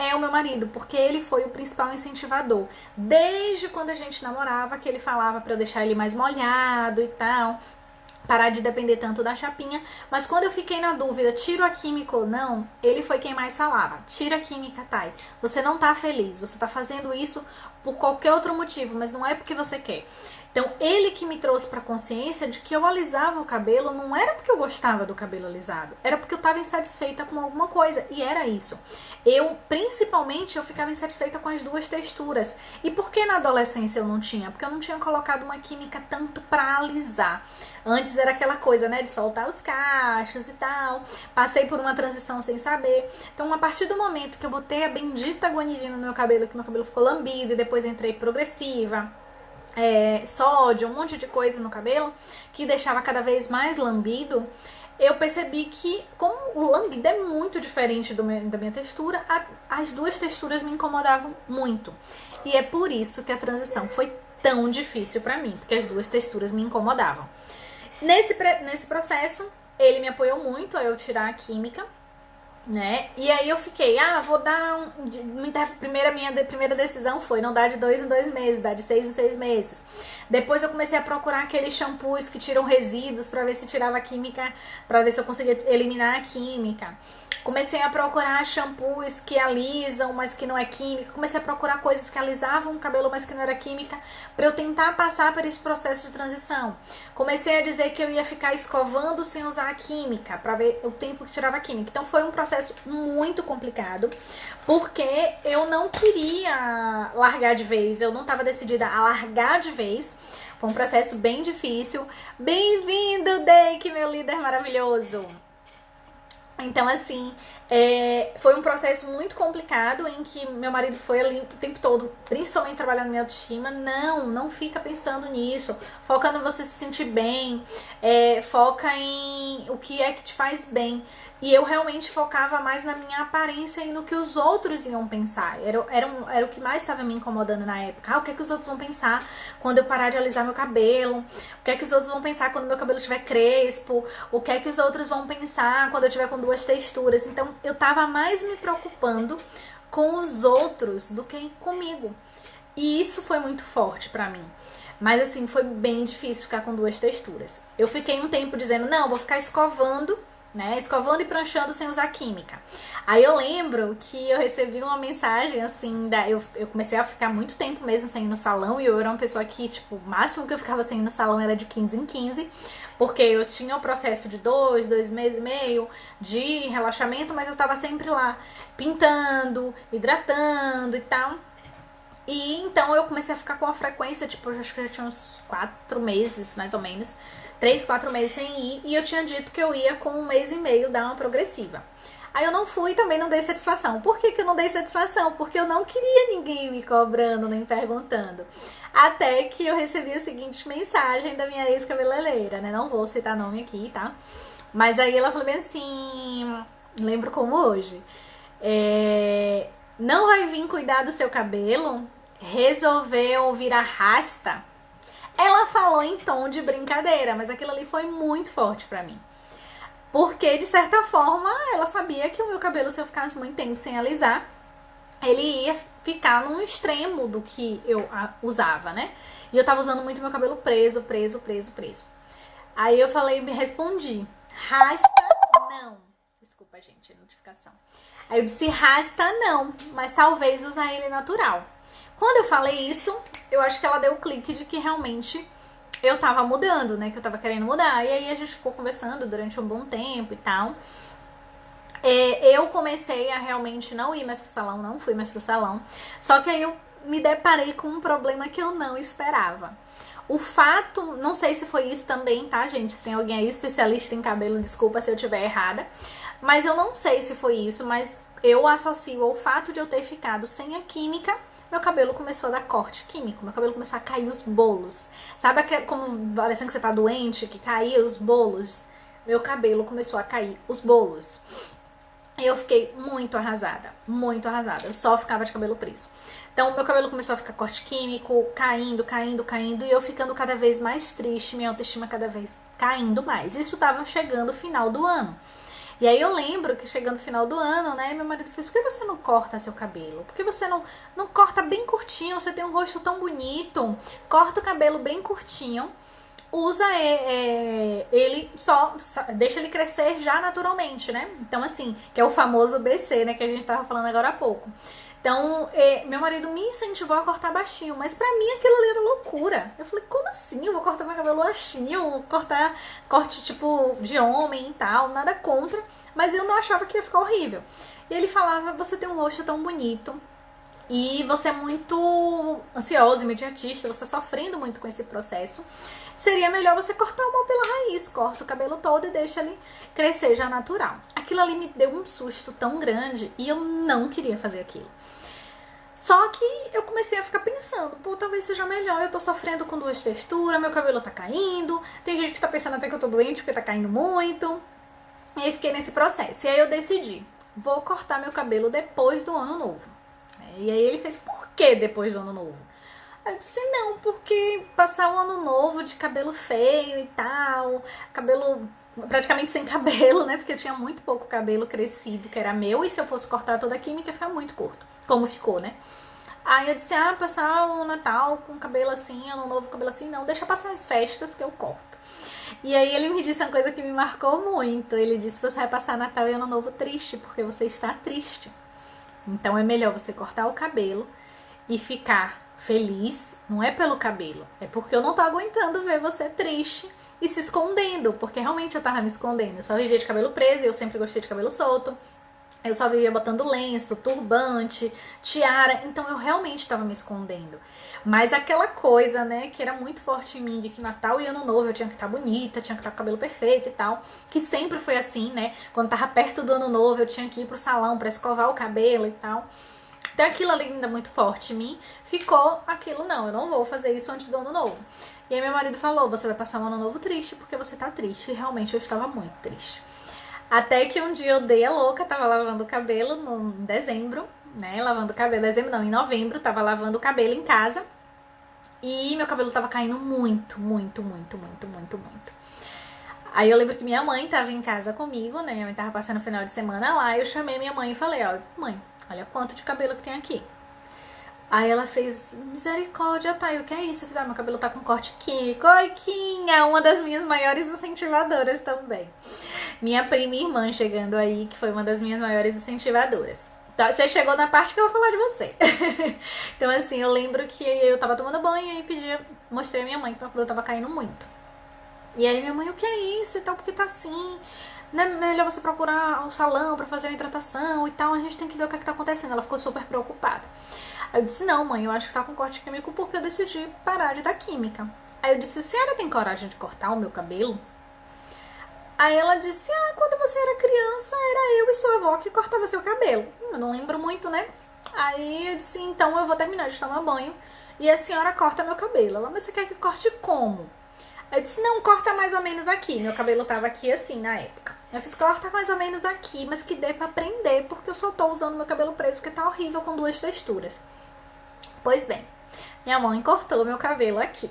é o meu marido, porque ele foi o principal incentivador. Desde quando a gente namorava, que ele falava pra eu deixar ele mais molhado e tal, parar de depender tanto da chapinha. Mas quando eu fiquei na dúvida, tiro a química ou não, ele foi quem mais falava. Tira a química, Thay. Você não tá feliz, você tá fazendo isso por qualquer outro motivo, mas não é porque você quer. Então, ele que me trouxe pra consciência de que eu alisava o cabelo não era porque eu gostava do cabelo alisado, era porque eu estava insatisfeita com alguma coisa, e era isso. Principalmente, eu ficava insatisfeita com as 2 texturas. E por que na adolescência eu não tinha? Porque eu não tinha colocado uma química tanto pra alisar. Antes era aquela coisa, né, de soltar os cachos e tal. Passei por uma transição sem saber. Então, a partir do momento que eu botei a bendita guanidina no meu cabelo, que meu cabelo ficou lambido, e depois entrei progressiva, sódio, um monte de coisa no cabelo, que deixava cada vez mais lambido, eu percebi que, como o lambido é muito diferente da minha textura, as 2 texturas me incomodavam muito. E é por isso que a transição foi tão difícil pra mim, porque as 2 texturas me incomodavam. Nesse processo, ele me apoiou muito a eu tirar a química, né? E aí eu fiquei, vou dar minha primeira decisão foi não dar de 2 em 2 meses, dar de 6 em 6 meses. Depois eu comecei a procurar aqueles shampoos que tiram resíduos pra ver se tirava a química, pra ver se eu conseguia eliminar a química. Comecei a procurar shampoos que alisam, mas que não é química. Comecei a procurar coisas que alisavam o cabelo, mas que não era química, pra eu tentar passar por esse processo de transição. Comecei a dizer que eu ia ficar escovando sem usar a química, pra ver o tempo que tirava a química. Então foi um processo muito complicado, porque eu não queria largar de vez, eu não estava decidida a largar de vez. Foi um processo bem difícil. Bem-vindo, Deik, meu líder maravilhoso! Então, assim, foi um processo muito complicado em que meu marido foi ali o tempo todo, principalmente trabalhando minha autoestima. Não fica pensando nisso. Foca no você se sentir bem. Foca em o que é que te faz bem. E eu realmente focava mais na minha aparência e no que os outros iam pensar. Era o que mais estava me incomodando na época. O que é que os outros vão pensar quando eu parar de alisar meu cabelo? O que é que os outros vão pensar quando meu cabelo estiver crespo? O que é que os outros vão pensar quando eu estiver com 2 texturas? Então, eu tava mais me preocupando com os outros do que comigo. E isso foi muito forte pra mim. Mas assim, foi bem difícil ficar com 2 texturas. Eu fiquei um tempo dizendo, não, vou ficar escovando né? Escovando e pranchando sem usar química. Aí eu lembro que eu recebi uma mensagem assim, eu comecei a ficar muito tempo mesmo sem ir no salão, e eu era uma pessoa que, tipo, o máximo que eu ficava sem ir no salão era de 15 em 15, porque eu tinha o processo de 2 meses e meio de relaxamento, mas eu estava sempre lá pintando, hidratando e tal. E então eu comecei a ficar com a frequência, tipo, eu acho que já tinha uns 4 meses, mais ou menos, 3, 4 meses sem ir, e eu tinha dito que eu ia com 1 mês e meio dar uma progressiva. Aí eu não fui e também não dei satisfação. Por que eu não dei satisfação? Porque eu não queria ninguém me cobrando, nem perguntando. Até que eu recebi a seguinte mensagem da minha ex-cabeleireira, né? Não vou citar nome aqui, tá? Mas aí ela falou bem assim, lembro como hoje. Não vai vir cuidar do seu cabelo? Resolveu virar rasta? Ela falou em tom de brincadeira, mas aquilo ali foi muito forte pra mim. Porque, de certa forma, ela sabia que o meu cabelo, se eu ficasse muito tempo sem alisar, ele ia ficar num extremo do que eu usava, né? E eu tava usando muito meu cabelo preso. Aí eu falei, me respondi, rasta não. Desculpa, gente, é notificação. Aí eu disse, rasta não, mas talvez usar ele natural. Quando eu falei isso, eu acho que ela deu o clique de que realmente eu tava mudando, né? Que eu tava querendo mudar. E aí a gente ficou conversando durante um bom tempo e tal. Eu comecei a realmente não ir mais pro salão, não fui mais pro salão. Só que aí eu me deparei com um problema que eu não esperava. O fato, não sei se foi isso também, tá, gente? Se tem alguém aí especialista em cabelo, desculpa se eu estiver errada. Mas eu não sei se foi isso, mas eu associo ao fato de eu ter ficado sem a química, meu cabelo começou a dar corte químico, meu cabelo começou a cair os bolos. Sabe como parecendo que você tá doente, que caía os bolos? Meu cabelo começou a cair os bolos. Eu fiquei muito arrasada, muito arrasada. Eu só ficava de cabelo preso. Então, meu cabelo começou a ficar corte químico, caindo, e eu ficando cada vez mais triste, minha autoestima cada vez caindo mais. Isso tava chegando o final do ano. E aí eu lembro que chegando no final do ano, né, meu marido fez, por que você não corta seu cabelo? Por que você não corta bem curtinho? Você tem um rosto tão bonito, corta o cabelo bem curtinho, usa ele só, deixa ele crescer já naturalmente, né? Então assim, que é o famoso BC, né, que a gente tava falando agora há pouco. Então, meu marido me incentivou a cortar baixinho, mas pra mim aquilo ali era loucura. Eu falei, como assim? Eu vou cortar meu cabelo baixinho, cortar corte tipo de homem e tal, nada contra, mas eu não achava que ia ficar horrível. E ele falava, você tem um rosto tão bonito, e você é muito ansiosa, imediatista, você tá sofrendo muito com esse processo. Seria melhor você cortar o mal pela raiz, corta o cabelo todo e deixa ele crescer já natural. Aquilo ali me deu um susto tão grande e eu não queria fazer aquilo. Só que eu comecei a ficar pensando, pô, talvez seja melhor, eu tô sofrendo com 2 texturas, meu cabelo tá caindo, tem gente que tá pensando até que eu tô doente porque tá caindo muito. E aí fiquei nesse processo. E aí eu decidi, vou cortar meu cabelo depois do ano novo. E aí ele fez, por que depois do ano novo? Eu disse, não, porque passar o ano novo de cabelo feio e tal, cabelo praticamente sem cabelo, né? Porque eu tinha muito pouco cabelo crescido, que era meu, e se eu fosse cortar toda a química ia ficar muito curto, como ficou, né? Aí eu disse, passar o Natal com cabelo assim, ano novo com cabelo assim, não, deixa passar as festas que eu corto. E aí ele me disse uma coisa que me marcou muito, ele disse, você vai passar Natal e ano novo triste, porque você está triste. Então é melhor você cortar o cabelo e ficar feliz, não é pelo cabelo, é porque eu não tô aguentando ver você triste e se escondendo, porque realmente eu tava me escondendo. Eu só vivia de cabelo preso, eu sempre gostei de cabelo solto, eu só vivia botando lenço, turbante, tiara, então eu realmente tava me escondendo. Mas aquela coisa, né, que era muito forte em mim, de que Natal e Ano Novo eu tinha que estar bonita, tinha que estar com o cabelo perfeito e tal, que sempre foi assim, né, quando tava perto do Ano Novo eu tinha que ir pro salão pra escovar o cabelo e tal. Então aquilo ali ainda muito forte em mim, ficou aquilo, não, eu não vou fazer isso antes do Ano Novo. E aí meu marido falou, você vai passar um Ano Novo triste, porque você tá triste, e realmente eu estava muito triste. Até que um dia eu dei a louca, tava lavando o cabelo em dezembro, né, lavando o cabelo, dezembro não, em novembro, tava lavando o cabelo em casa, e meu cabelo tava caindo muito. Aí eu lembro que minha mãe tava em casa comigo, né, minha mãe tava passando o final de semana lá, eu chamei minha mãe e falei, ó, mãe, olha quanto de cabelo que tem aqui. Aí ela fez, misericórdia, tá, e o que é isso? Eu falei, meu cabelo tá com corte químico. Oi, Quinha, uma das minhas maiores incentivadoras também. Minha prima e irmã chegando aí, que foi uma das minhas maiores incentivadoras. Tá, você chegou na parte que eu vou falar de você. Então, assim, eu lembro que eu tava tomando banho e aí mostrei a minha mãe que meu cabelo tava caindo muito. E aí minha mãe, o que é isso e tal, porque tá assim, não é melhor você procurar um salão pra fazer uma hidratação e tal, a gente tem que ver o que é que tá acontecendo. Ela ficou super preocupada. Aí eu disse, não mãe, eu acho que tá com corte químico porque eu decidi parar de dar química. Aí eu disse, a senhora tem coragem de cortar o meu cabelo? Aí ela disse, quando você era criança, era eu e sua avó que cortava seu cabelo. Eu não lembro muito, né? Aí eu disse, então eu vou terminar de tomar banho e a senhora corta meu cabelo. Ela, mas você quer que corte como? Aí eu disse, não, corta mais ou menos aqui. Meu cabelo tava aqui assim na época. Eu fiz, corta mais ou menos aqui, mas que dê pra prender, porque eu só tô usando meu cabelo preso, porque tá horrível com duas texturas. Pois bem, minha mãe cortou meu cabelo aqui.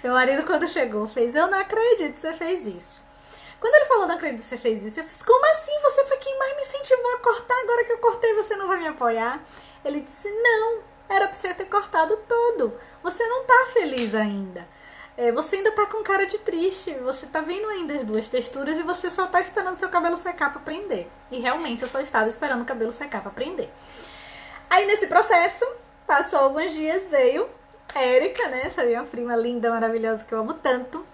Meu marido, quando chegou, fez, eu não acredito que você fez isso. Quando ele falou, não acredito que você fez isso, eu fiz, como assim? Você foi quem mais me incentivou a cortar, agora que eu cortei você não vai me apoiar? Ele disse, não, era pra você ter cortado todo. Você não tá feliz ainda. Você ainda tá com cara de triste, você tá vendo ainda as duas texturas e você só tá esperando seu cabelo secar pra prender. E realmente eu só estava esperando o cabelo secar pra prender. Aí nesse processo, passou alguns dias, veio Érica, né, essa minha prima linda, maravilhosa que eu amo tanto,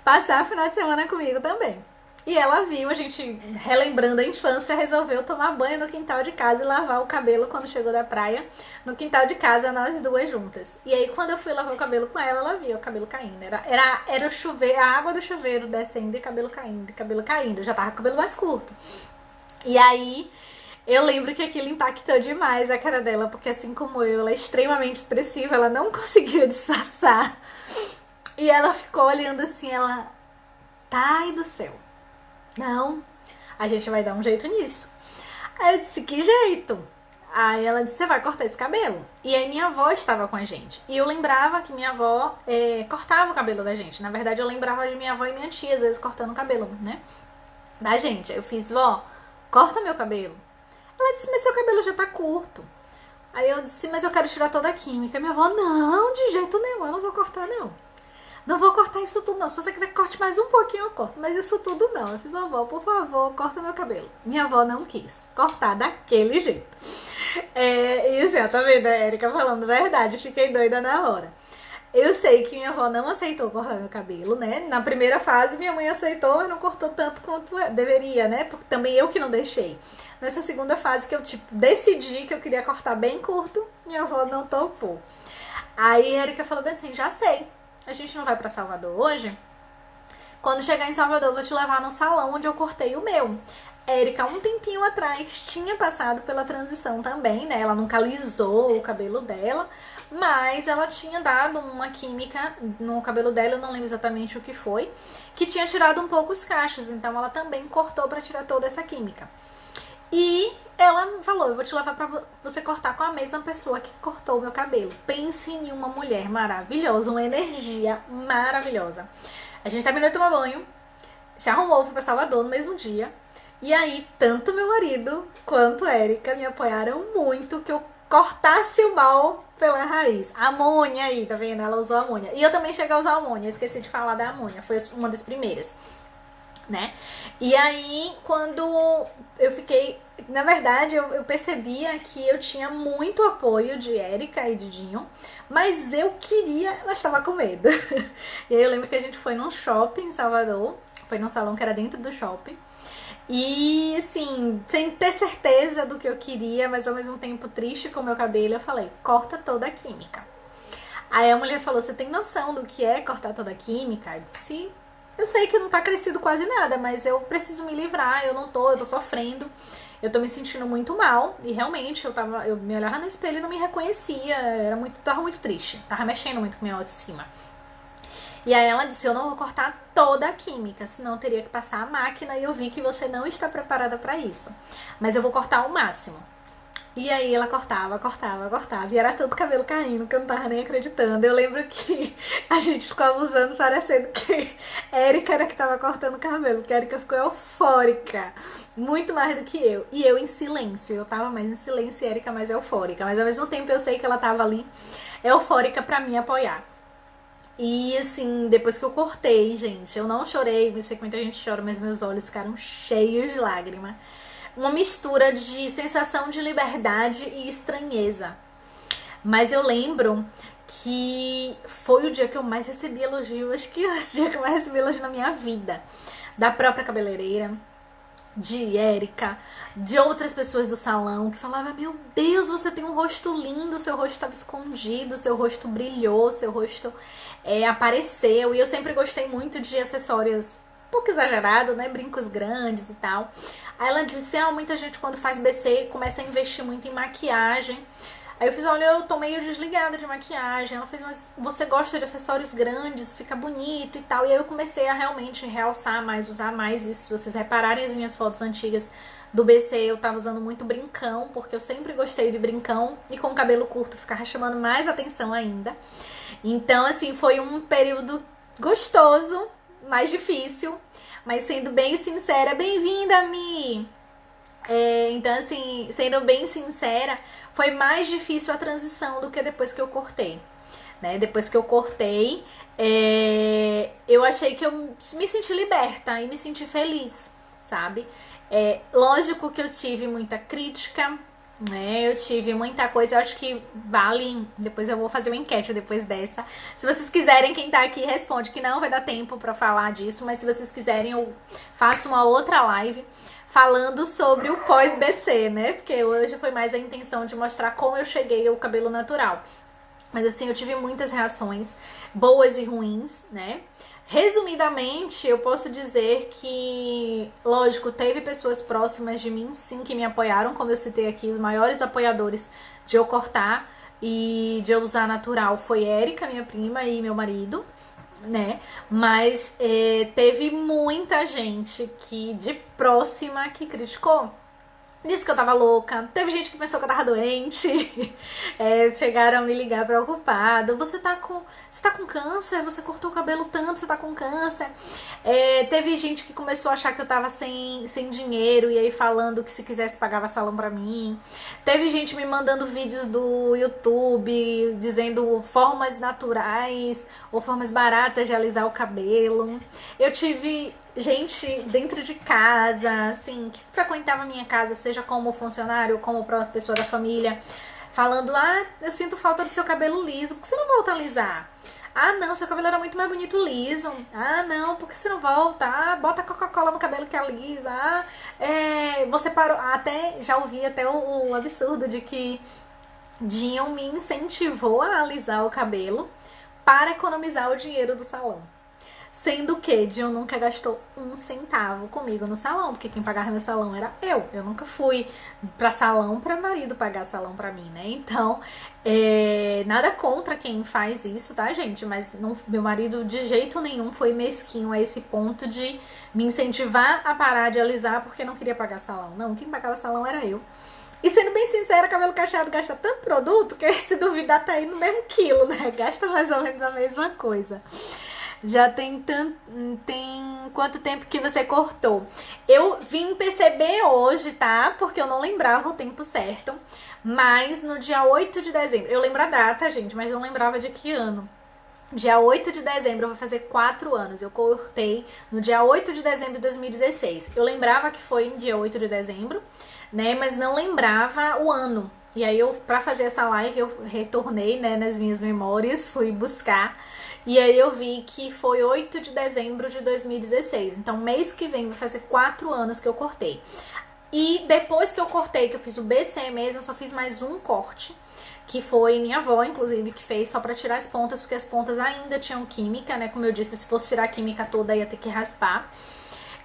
passar a final de semana comigo também. E ela viu, a gente, relembrando a infância, resolveu tomar banho no quintal de casa e lavar o cabelo quando chegou da praia. No quintal de casa, nós duas juntas. E aí, quando eu fui lavar o cabelo com ela, ela viu o cabelo caindo. Era o chuveiro, a água do chuveiro descendo e cabelo caindo. Eu já tava com o cabelo mais curto. E aí, eu lembro que aquilo impactou demais a cara dela, porque assim como eu, ela é extremamente expressiva, ela não conseguia disfarçar. E ela ficou olhando assim, ela, ai do céu, não, a gente vai dar um jeito nisso. Aí eu disse, que jeito? Aí ela disse, você vai cortar esse cabelo? E aí minha avó estava com a gente. E eu lembrava que minha avó cortava o cabelo da gente. Na verdade, eu lembrava de minha avó e minha tia, às vezes, cortando o cabelo, né? Da gente. Aí eu fiz, vó, corta meu cabelo. Ela disse, mas seu cabelo já tá curto. Aí eu disse, mas eu quero tirar toda a química. Minha avó, não, de jeito nenhum, eu não vou cortar, não. Não vou cortar isso tudo, não. Se você quiser que corte mais um pouquinho, eu corto. Mas isso tudo não. Eu fiz, avó, por favor, corta meu cabelo. Minha avó não quis cortar daquele jeito. E assim, ó, tá vendo a Érica falando verdade? Fiquei doida na hora. Eu sei que minha avó não aceitou cortar meu cabelo, né? Na primeira fase, minha mãe aceitou, mas não cortou tanto quanto deveria, né? Porque também eu que não deixei. Nessa segunda fase, que eu, decidi que eu queria cortar bem curto, minha avó não topou. Aí a Érica falou bem assim, já sei. A gente não vai pra Salvador hoje? Quando chegar em Salvador, eu vou te levar no salão onde eu cortei o meu. Érica, um tempinho atrás, tinha passado pela transição também, né? Ela nunca alisou o cabelo dela, mas ela tinha dado uma química no cabelo dela, eu não lembro exatamente o que foi, que tinha tirado um pouco os cachos, então ela também cortou pra tirar toda essa química. E ela falou, eu vou te levar pra você cortar com a mesma pessoa que cortou o meu cabelo. Pense em uma mulher maravilhosa, uma energia maravilhosa. A gente terminou de tomar banho, se arrumou, foi pra Salvador no mesmo dia. E aí, tanto meu marido quanto a Érica me apoiaram muito que eu cortasse o mal pela raiz. Amônia aí, tá vendo? Ela usou amônia. E eu também cheguei a usar amônia, esqueci de falar da amônia, foi uma das primeiras, né? E aí, quando eu fiquei... Na verdade, eu percebia que eu tinha muito apoio de Érica e de Dinho, mas eu queria... Ela estava com medo. E aí eu lembro que a gente foi num shopping em Salvador, foi num salão que era dentro do shopping, e assim, sem ter certeza do que eu queria, mas ao mesmo tempo triste com o meu cabelo, eu falei, corta toda a química. Aí a mulher falou, você tem noção do que é cortar toda a química? Eu disse, eu sei que não tá crescido quase nada, mas eu preciso me livrar, eu tô sofrendo, eu tô me sentindo muito mal, e realmente eu me olhava no espelho e não me reconhecia, tava muito triste, tava mexendo muito com minha autoestima. E aí ela disse, eu não vou cortar toda a química, senão eu teria que passar a máquina, e eu vi que você não está preparada para isso. Mas eu vou cortar o máximo. E aí ela cortava, e era tanto cabelo caindo que eu não tava nem acreditando. Eu lembro que a gente ficou abusando, parecendo que a Érica era que tava cortando o cabelo, porque a Érica ficou eufórica, muito mais do que eu. E eu em silêncio, eu tava mais em silêncio e a Érica mais eufórica. Mas ao mesmo tempo eu sei que ela tava ali eufórica pra me apoiar. E assim, depois que eu cortei, gente, eu não chorei, não sei que muita gente chora, mas meus olhos ficaram cheios de lágrima. Uma mistura de sensação de liberdade e estranheza. Mas eu lembro que foi o dia que eu mais recebi elogio, acho que é o dia que eu mais recebi elogio na minha vida. Da própria cabeleireira, de Érica, de outras pessoas do salão, que falavam: meu Deus, você tem um rosto lindo, seu rosto estava escondido, seu rosto brilhou, seu rosto apareceu. E eu sempre gostei muito de acessórios um pouco exagerado, né, brincos grandes e tal. Aí ela disse: muita gente quando faz BC começa a investir muito em maquiagem. Aí eu fiz: olha, eu tô meio desligada de maquiagem. Ela fez: mas você gosta de acessórios grandes, fica bonito e tal. E aí eu comecei a realmente realçar mais, usar mais isso. Se vocês repararem as minhas fotos antigas do BC, eu tava usando muito brincão, porque eu sempre gostei de brincão. E com o cabelo curto ficava chamando mais atenção ainda. Então, assim, foi um período gostoso, mais difícil. Mas sendo bem sincera, bem-vinda, Mi! Então, assim, sendo bem sincera, foi mais difícil a transição do que depois que eu cortei, né? Depois que eu cortei, eu achei que eu me senti liberta e me senti feliz, sabe? Lógico que eu tive muita crítica, né? Eu tive muita coisa, eu acho que vale. Depois eu vou fazer uma enquete depois dessa. Se vocês quiserem, quem tá aqui responde, que não vai dar tempo pra falar disso, mas se vocês quiserem, eu faço uma outra live falando sobre o pós-BC, né? Porque hoje foi mais a intenção de mostrar como eu cheguei ao cabelo natural. Mas assim, eu tive muitas reações, boas e ruins, né? Resumidamente, eu posso dizer que, lógico, teve pessoas próximas de mim, sim, que me apoiaram, como eu citei aqui, os maiores apoiadores de eu cortar e de eu usar natural foi Érica, minha prima, e meu marido, né? Mas teve muita gente que de próxima que criticou. Disse que eu tava louca. Teve gente que pensou que eu tava doente. Chegaram a me ligar preocupado. Você tá com câncer? Você cortou o cabelo tanto, você tá com câncer? Teve gente que começou a achar que eu tava sem dinheiro e aí falando que se quisesse pagava salão pra mim. Teve gente me mandando vídeos do YouTube dizendo formas naturais ou formas baratas de alisar o cabelo. Eu tive gente dentro de casa, assim, que frequentava a minha casa, seja como funcionário ou como própria pessoa da família, falando: eu sinto falta do seu cabelo liso, por que você não volta a alisar? Não, seu cabelo era muito mais bonito liso. Não, por que você não volta? Bota Coca-Cola no cabelo que alisa. Você parou. Já ouvi até o absurdo de que Dion me incentivou a alisar o cabelo para economizar o dinheiro do salão. Sendo que Dion nunca gastou um centavo comigo no salão, porque quem pagava meu salão era eu. Eu nunca fui pra salão pra marido pagar salão pra mim, né? Então, nada contra quem faz isso, tá, gente? Mas meu marido de jeito nenhum foi mesquinho a esse ponto de me incentivar a parar de alisar porque não queria pagar salão. Não, quem pagava salão era eu. E sendo bem sincera, cabelo cacheado gasta tanto produto que se duvidar tá aí no mesmo quilo, né? Gasta mais ou menos a mesma coisa. Já tem quanto tempo que você cortou? Eu vim perceber hoje, tá? Porque eu não lembrava o tempo certo. Mas no dia 8 de dezembro... Eu lembro a data, gente, mas não lembrava de que ano. Dia 8 de dezembro eu vou fazer 4 anos. Eu cortei no dia 8 de dezembro de 2016. Eu lembrava que foi em dia 8 de dezembro, né? Mas não lembrava o ano. E aí, pra fazer essa live, eu retornei, né, nas minhas memórias, fui buscar. E aí eu vi que foi 8 de dezembro de 2016. Então, mês que vem vai fazer 4 anos que eu cortei. E depois que eu cortei, que eu fiz o BC mesmo, eu só fiz mais um corte. Que foi minha avó, inclusive, que fez só pra tirar as pontas, porque as pontas ainda tinham química, né? Como eu disse, se fosse tirar a química toda, ia ter que raspar.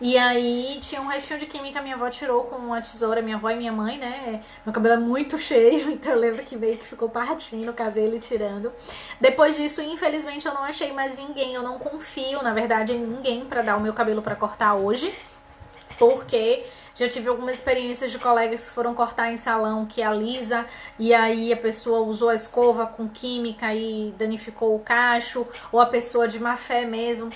E aí tinha um restinho de química, minha avó tirou com uma tesoura, minha avó e minha mãe, né? Meu cabelo é muito cheio, então eu lembro que meio que ficou partindo o cabelo e tirando. Depois disso, infelizmente, eu não achei mais ninguém, eu não confio, na verdade, em ninguém pra dar o meu cabelo pra cortar hoje. Porque Já tive algumas experiências de colegas que foram cortar em salão que alisa e aí a pessoa usou a escova com química e danificou o cacho, ou a pessoa de má fé mesmo,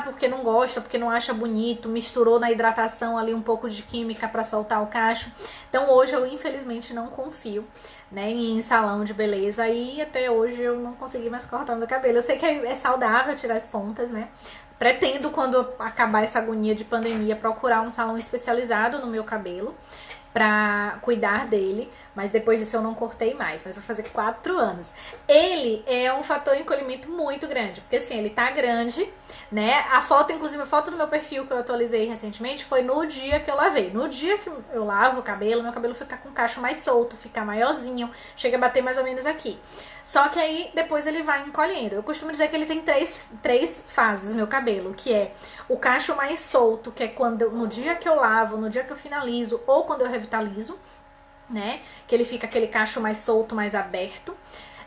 porque não gosta, porque não acha bonito, misturou na hidratação ali um pouco de química para soltar o cacho. Então hoje eu infelizmente não confio, né, em salão de beleza, e até hoje eu não consegui mais cortar meu cabelo. Eu sei que é saudável tirar as pontas, né? Pretendo, quando acabar essa agonia de pandemia, procurar um salão especializado no meu cabelo pra cuidar dele, mas depois disso eu não cortei mais, mas vou fazer 4 anos. Ele é um fator encolhimento muito grande, porque assim, ele tá grande, né? A foto, inclusive a foto do meu perfil que eu atualizei recentemente foi no dia que eu lavei. No dia que eu lavo o cabelo, meu cabelo fica com o cacho mais solto, fica maiorzinho, chega a bater mais ou menos aqui. Só que aí depois ele vai encolhendo. Eu costumo dizer que ele tem três fases, meu cabelo, que é o cacho mais solto, que é quando no dia que eu lavo, no dia que eu finalizo, ou quando eu revitalizo, né? Que ele fica aquele cacho mais solto, mais aberto,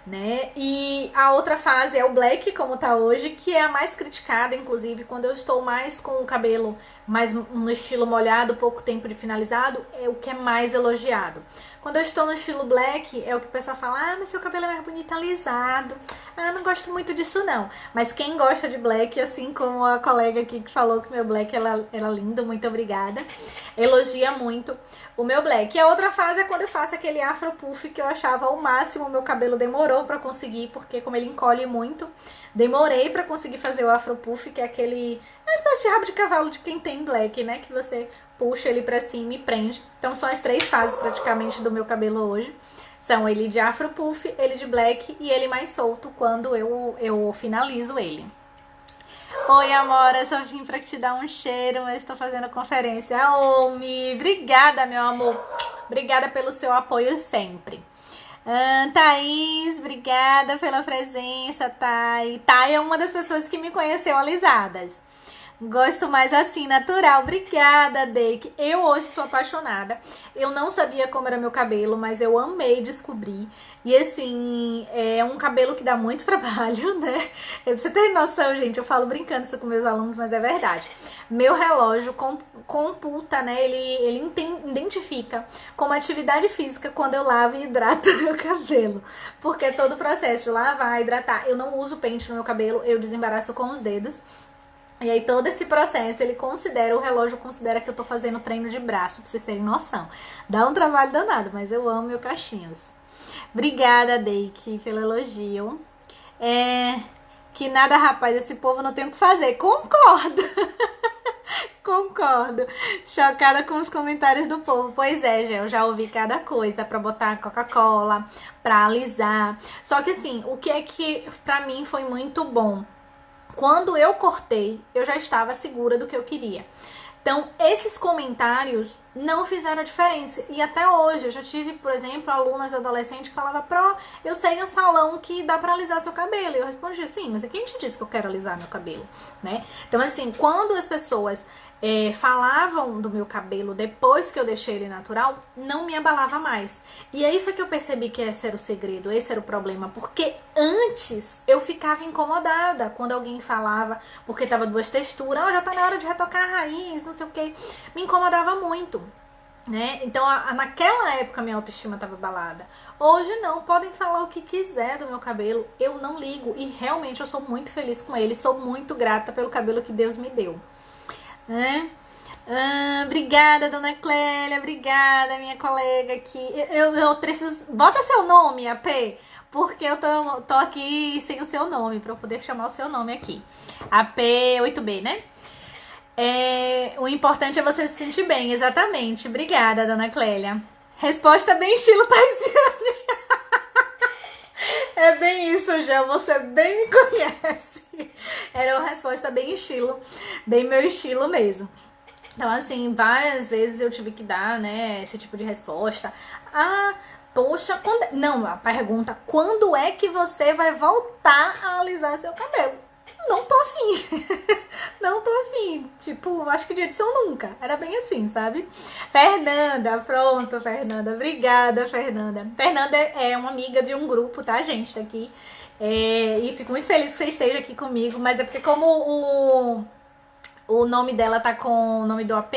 né? E a outra fase é o black, como tá hoje, que é a mais criticada, inclusive, quando eu estou mais com o cabelo mais no estilo molhado, pouco tempo de finalizado, é o que é mais elogiado. Quando eu estou no estilo black, é o que o pessoal fala, mas seu cabelo é mais bonito alisado. Não gosto muito disso não. Mas quem gosta de black, assim como a colega aqui que falou que meu black era lindo, muito obrigada, elogia muito o meu black. E a outra fase é quando eu faço aquele afro puff, que eu achava o máximo. O meu cabelo demorou pra conseguir, porque como ele encolhe muito, demorei pra conseguir fazer o afro puff, que é uma espécie de rabo de cavalo de quem tem black, né? Que você puxa ele pra cima e prende. Então são as 3 fases praticamente do meu cabelo hoje. São ele de afro puff, ele de black e ele mais solto quando eu finalizo ele. Oi, amora, só vim pra te dar um cheiro, mas estou fazendo conferência. Mi, obrigada, meu amor. Obrigada pelo seu apoio sempre. Thaís, obrigada pela presença, Thay. Thay é uma das pessoas que me conheceu alisadas. Gosto mais assim, natural. Obrigada, Deik. Eu hoje sou apaixonada. Eu não sabia como era meu cabelo, mas eu amei descobrir. E assim, é um cabelo que dá muito trabalho, né? Pra você ter noção, gente, eu falo brincando isso com meus alunos, mas é verdade. Meu relógio computa, né? Ele identifica como atividade física quando eu lavo e hidrato meu cabelo. Porque todo o processo de lavar, hidratar, eu não uso pente no meu cabelo, eu desembaraço com os dedos. E aí todo esse processo, o relógio considera que eu tô fazendo treino de braço, pra vocês terem noção. Dá um trabalho danado, mas eu amo meu cachinhos. Obrigada, Deik, pelo elogio. Que nada, rapaz, esse povo não tem o que fazer. Concordo. Concordo. Chocada com os comentários do povo. Pois é, eu já ouvi cada coisa pra botar Coca-Cola, pra alisar. Só que assim, o que é que pra mim foi muito bom? Quando eu cortei, eu já estava segura do que eu queria. Então, esses comentários não fizeram a diferença. E até hoje, eu já tive, por exemplo, alunas adolescentes que falavam, eu sei um salão que dá pra alisar seu cabelo. E eu respondi, sim, mas quem te disse que eu quero alisar meu cabelo, né? Então, assim, quando as pessoas falavam do meu cabelo depois que eu deixei ele natural, não me abalava mais. E aí foi que eu percebi que esse era o segredo, esse era o problema. Porque antes eu ficava incomodada quando alguém falava, porque tava 2 texturas, já tá na hora de retocar a raiz, não sei o que. Me incomodava muito, né? Então naquela época minha autoestima estava abalada. Hoje não, podem falar o que quiser do meu cabelo, eu não ligo. E realmente eu sou muito feliz com ele, sou muito grata pelo cabelo que Deus me deu, né? Obrigada, dona Clélia, obrigada, minha colega aqui. Eu preciso. Bota seu nome, AP, porque eu tô aqui sem o seu nome, pra eu poder chamar o seu nome aqui. AP8B, né? O importante é você se sentir bem, exatamente. Obrigada, dona Clélia. Resposta bem estilo Taisiane. É bem isso, Gel, você bem me conhece. Era uma resposta bem estilo, bem meu estilo mesmo. Então, assim, várias vezes eu tive que dar, né, esse tipo de resposta. Poxa, não, a pergunta, quando é que você vai voltar a alisar seu cabelo? Não tô afim. Não tô afim. Tipo, acho que dia de São nunca. Era bem assim, sabe? Fernanda, pronto, Fernanda. Obrigada, Fernanda. Fernanda é uma amiga de um grupo, tá, gente? Daqui. E fico muito feliz que você esteja aqui comigo. Mas é porque como o nome dela tá com o nome do AP,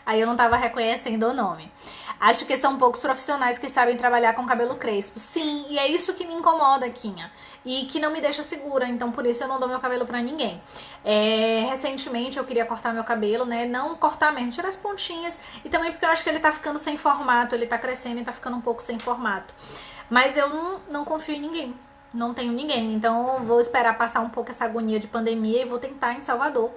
aí eu não tava reconhecendo o nome. Acho que são poucos profissionais que sabem trabalhar com cabelo crespo. Sim, e é isso que me incomoda, Kinha. E que não me deixa segura, então por isso eu não dou meu cabelo pra ninguém. Recentemente eu queria cortar meu cabelo, né? Não cortar mesmo, tirar as pontinhas. E também porque eu acho que ele tá ficando sem formato, ele tá crescendo e tá ficando um pouco sem formato. Mas eu não confio em ninguém. Não tenho ninguém, então vou esperar passar um pouco essa agonia de pandemia e vou tentar em Salvador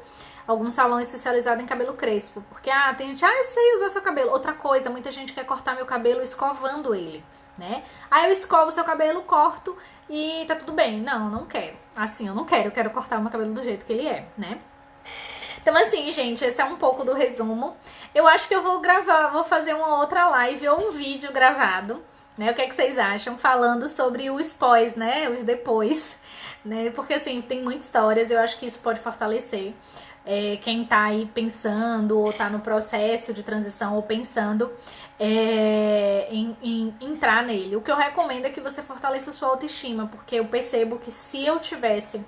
algum salão especializado em cabelo crespo, porque tem gente, eu sei usar seu cabelo. Outra coisa, muita gente quer cortar meu cabelo escovando ele, né? Aí eu escovo seu cabelo, corto e tá tudo bem. Não quero. Assim, eu quero cortar o meu cabelo do jeito que ele é, né? Então assim, gente, esse é um pouco do resumo. Eu acho que eu vou fazer uma outra live ou um vídeo gravado, né? O que é que vocês acham? Falando sobre os pós, né? Os depois, né? Porque assim, tem muitas histórias, eu acho que isso pode fortalecer quem tá aí pensando, ou tá no processo de transição, ou pensando em entrar nele. O que eu recomendo é que você fortaleça a sua autoestima, porque eu percebo que se eu tivesse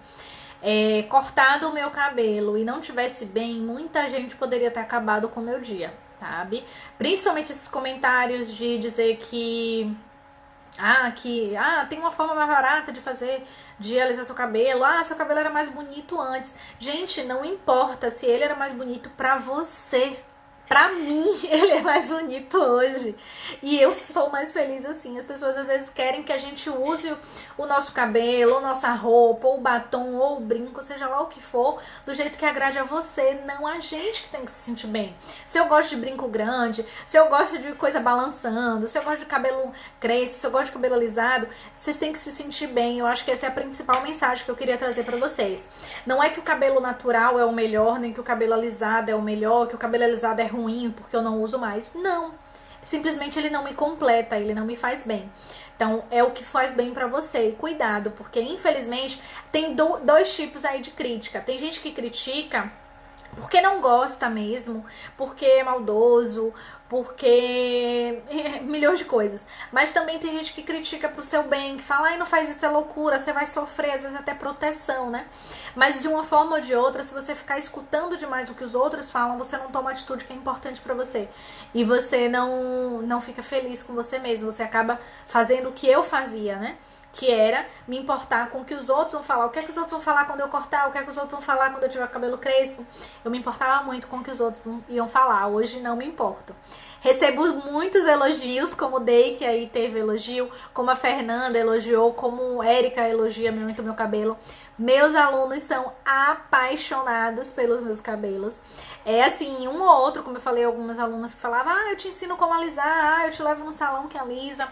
cortado o meu cabelo e não tivesse bem, muita gente poderia ter acabado com o meu dia, sabe? Principalmente esses comentários de dizer que tem uma forma mais barata de alisar seu cabelo. Seu cabelo era mais bonito antes. Gente, não importa se ele era mais bonito pra você. Pra mim, ele é mais bonito hoje. E eu sou mais feliz assim. As pessoas às vezes querem que a gente use o nosso cabelo, ou nossa roupa, ou o batom, ou o brinco, seja lá o que for, do jeito que agrade a você, não a gente que tem que se sentir bem. Se eu gosto de brinco grande, se eu gosto de coisa balançando, se eu gosto de cabelo crespo, se eu gosto de cabelo alisado, vocês têm que se sentir bem. Eu acho que essa é a principal mensagem que eu queria trazer pra vocês. Não é que o cabelo natural é o melhor, nem que o cabelo alisado é o melhor, que o cabelo alisado é ruim porque eu não uso mais. Não. Simplesmente ele não me completa, ele não me faz bem. Então, é o que faz bem pra você. E cuidado, porque infelizmente tem dois tipos aí de crítica. Tem gente que critica porque não gosta mesmo, porque é maldoso, porque milhões de coisas. Mas também tem gente que critica pro seu bem, que fala, não faz isso, é loucura, você vai sofrer, às vezes até proteção, né? Mas de uma forma ou de outra, se você ficar escutando demais o que os outros falam, você não toma atitude que é importante pra você. E você não fica feliz com você mesmo, você acaba fazendo o que eu fazia, né? Que era me importar com o que os outros vão falar. O que é que os outros vão falar quando eu cortar? O que é que os outros vão falar quando eu tiver cabelo crespo? Eu me importava muito com o que os outros iam falar. Hoje não me importo. Recebo muitos elogios, como o Day, que aí teve elogio, como a Fernanda elogiou, como a Erika elogia muito o meu cabelo. Meus alunos são apaixonados pelos meus cabelos. É assim, um ou outro, como eu falei, algumas alunas que falavam, eu te ensino como alisar, eu te levo no salão que alisa.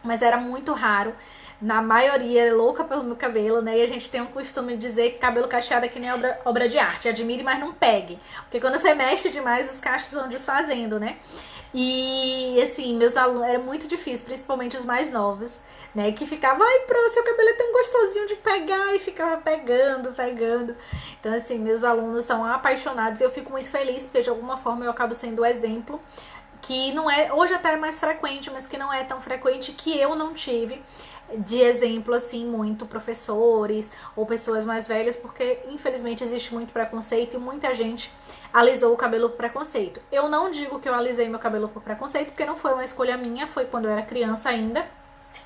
Mas era muito raro. Na maioria é louca pelo meu cabelo, né? E a gente tem um costume de dizer que cabelo cacheado é que nem obra de arte. Admire, mas não pegue. Porque quando você mexe demais, os cachos vão desfazendo, né? E, assim, meus alunos... Era muito difícil, principalmente os mais novos, né? Que ficavam, seu cabelo é tão gostosinho de pegar. E ficava pegando. Então, assim, meus alunos são apaixonados. E eu fico muito feliz, porque de alguma forma eu acabo sendo o exemplo. Que não é... Hoje até é mais frequente, mas que não é tão frequente, que eu não tive de exemplo, assim, muito professores ou pessoas mais velhas, porque infelizmente existe muito preconceito e muita gente alisou o cabelo por preconceito. Eu não digo que eu alisei meu cabelo por preconceito, porque não foi uma escolha minha, foi quando eu era criança ainda,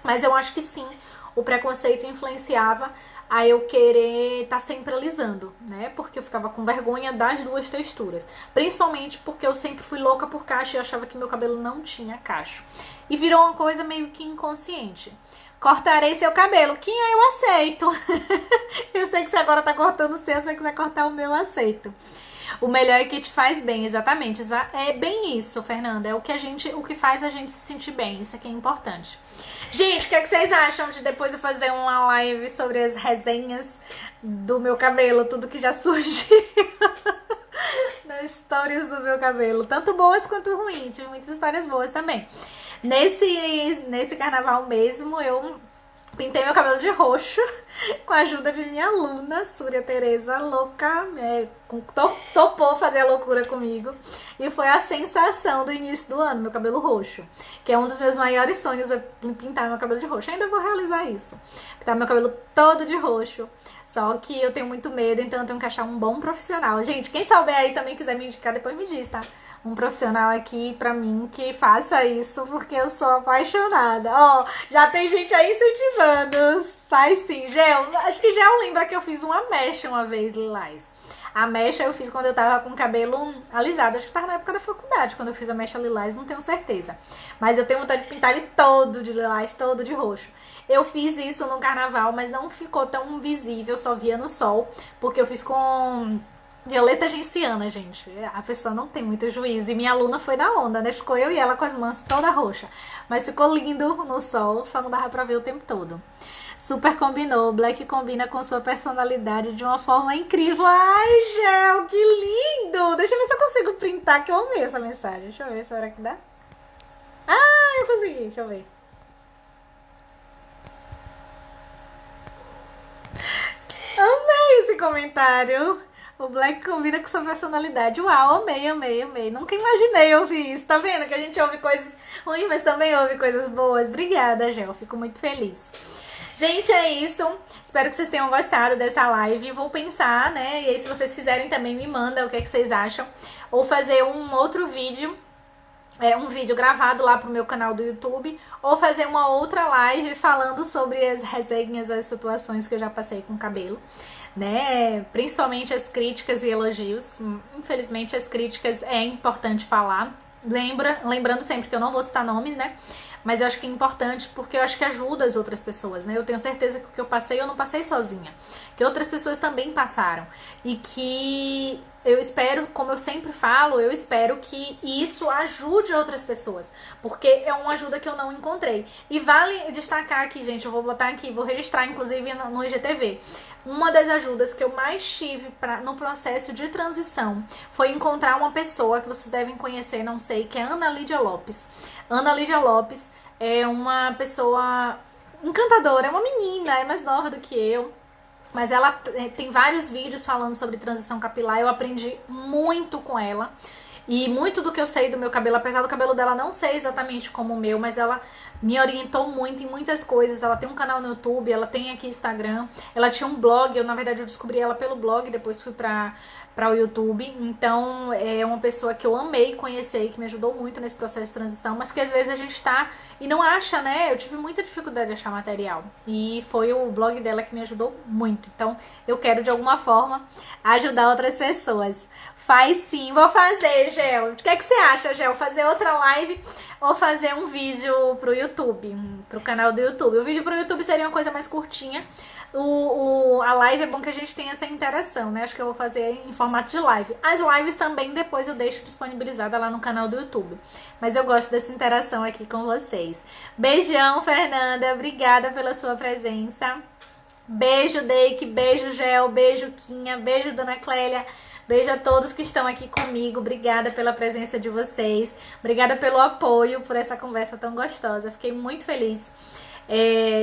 mas eu acho que sim, o preconceito influenciava a eu querer estar sempre alisando, né? Porque eu ficava com vergonha das duas texturas. Principalmente porque eu sempre fui louca por cacho e achava que meu cabelo não tinha cacho. E virou uma coisa meio que inconsciente. Cortarei seu cabelo. Kim, eu aceito. Eu sei que você agora tá cortando o seu, eu sei que você vai cortar o meu, eu aceito. O melhor é que te faz bem, exatamente. É bem isso, Fernanda. É o que faz a gente se sentir bem. Isso aqui é importante. Gente, o que vocês acham de depois eu fazer uma live sobre as resenhas do meu cabelo, tudo que já surgiu nas histórias do meu cabelo, tanto boas quanto ruins. Tive muitas histórias boas também. Nesse carnaval mesmo, eu Pintei meu cabelo de roxo com a ajuda de minha aluna, Súria Tereza, louca, topou fazer a loucura comigo. E foi a sensação do início do ano, meu cabelo roxo. Que é um dos meus maiores sonhos, é pintar meu cabelo de roxo. Ainda vou realizar isso. Pintar meu cabelo todo de roxo. Só que eu tenho muito medo, então eu tenho que achar um bom profissional. Gente, quem souber aí também quiser me indicar, depois me diz, tá? Um profissional aqui pra mim que faça isso, porque eu sou apaixonada. Ó, já tem gente aí incentivando. Faz sim. Gel, acho que Gel lembra que eu fiz uma mecha uma vez, Lilás. A mecha eu fiz quando eu tava com o cabelo alisado. Acho que tava na época da faculdade, quando eu fiz a mecha lilás, não tenho certeza. Mas eu tenho vontade de pintar ele todo de lilás, todo de roxo. Eu fiz isso no carnaval, mas não ficou tão visível, só via no sol. Porque eu fiz com violeta genciana, gente. A pessoa não tem muito juízo. E minha aluna foi da onda, né? Ficou eu e ela com as mãos toda roxa. Mas ficou lindo no sol, só não dava pra ver o tempo todo. Super combinou. Black combina com sua personalidade de uma forma incrível. Ai, Gel, que lindo! Deixa eu ver se eu consigo printar, que eu amei essa mensagem. Deixa eu ver, será que dá? Ah, eu consegui, deixa eu ver. Amei esse comentário. O Black combina com sua personalidade. Uau, amei, amei, amei. Nunca imaginei ouvir isso. Tá vendo que a gente ouve coisas ruins, mas também ouve coisas boas. Obrigada, Gel. Fico muito feliz. Gente, é isso. Espero que vocês tenham gostado dessa live. Vou pensar, né? E aí, se vocês quiserem, também me manda o que é que vocês acham. Ou fazer um outro vídeo. Um vídeo gravado lá pro meu canal do YouTube. Ou fazer uma outra live falando sobre as resenhas, as situações que eu já passei com o cabelo. Né? Principalmente as críticas e elogios. Infelizmente, as críticas é importante falar. Lembrando sempre que eu não vou citar nomes, né? Mas eu acho que é importante porque eu acho que ajuda as outras pessoas, né? Eu tenho certeza que o que eu passei, eu não passei sozinha. Que outras pessoas também passaram. E que eu espero, como eu sempre falo, eu espero que isso ajude outras pessoas. Porque é uma ajuda que eu não encontrei. E vale destacar aqui, gente, eu vou botar aqui, vou registrar inclusive no IGTV. Uma das ajudas que eu mais tive no processo de transição foi encontrar uma pessoa que vocês devem conhecer, não sei, que é Ana Lídia Lopes. Ana Lídia Lopes é uma pessoa encantadora, é uma menina, é mais nova do que eu. Mas ela tem vários vídeos falando sobre transição capilar. Eu aprendi muito com ela. E muito do que eu sei do meu cabelo, apesar do cabelo dela não ser exatamente como o meu, mas ela me orientou muito em muitas coisas. Ela tem um canal no YouTube, ela tem aqui Instagram, ela tinha um blog, na verdade eu descobri ela pelo blog, depois fui para o YouTube. Então é uma pessoa que eu amei conhecer, que me ajudou muito nesse processo de transição, mas que às vezes a gente tá e não acha, né? Eu tive muita dificuldade de achar material e foi o blog dela que me ajudou muito. Então eu quero de alguma forma ajudar outras pessoas. Faz sim, vou fazer, Gel. O que é que você acha, Gel? Fazer outra live ou fazer um vídeo pro YouTube, pro canal do YouTube? O vídeo pro YouTube seria uma coisa mais curtinha. A live é bom que a gente tenha essa interação, né? Acho que eu vou fazer em formato de live. As lives também depois eu deixo disponibilizada lá no canal do YouTube. Mas eu gosto dessa interação aqui com vocês. Beijão, Fernanda. Obrigada pela sua presença. Beijo, Deike. Beijo, Gel. Beijo, Quinha. Beijo, Dona Clélia. Beijo a todos que estão aqui comigo. Obrigada pela presença de vocês. Obrigada pelo apoio, por essa conversa tão gostosa. Fiquei muito feliz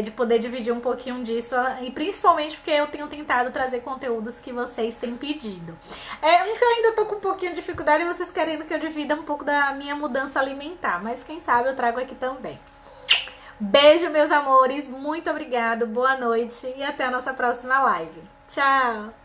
de poder dividir um pouquinho disso. E principalmente porque eu tenho tentado trazer conteúdos que vocês têm pedido. Que eu ainda tô com um pouquinho de dificuldade e vocês querendo que eu divida um pouco da minha mudança alimentar. Mas quem sabe eu trago aqui também. Beijo, meus amores. Muito obrigada. Boa noite. E até a nossa próxima live. Tchau!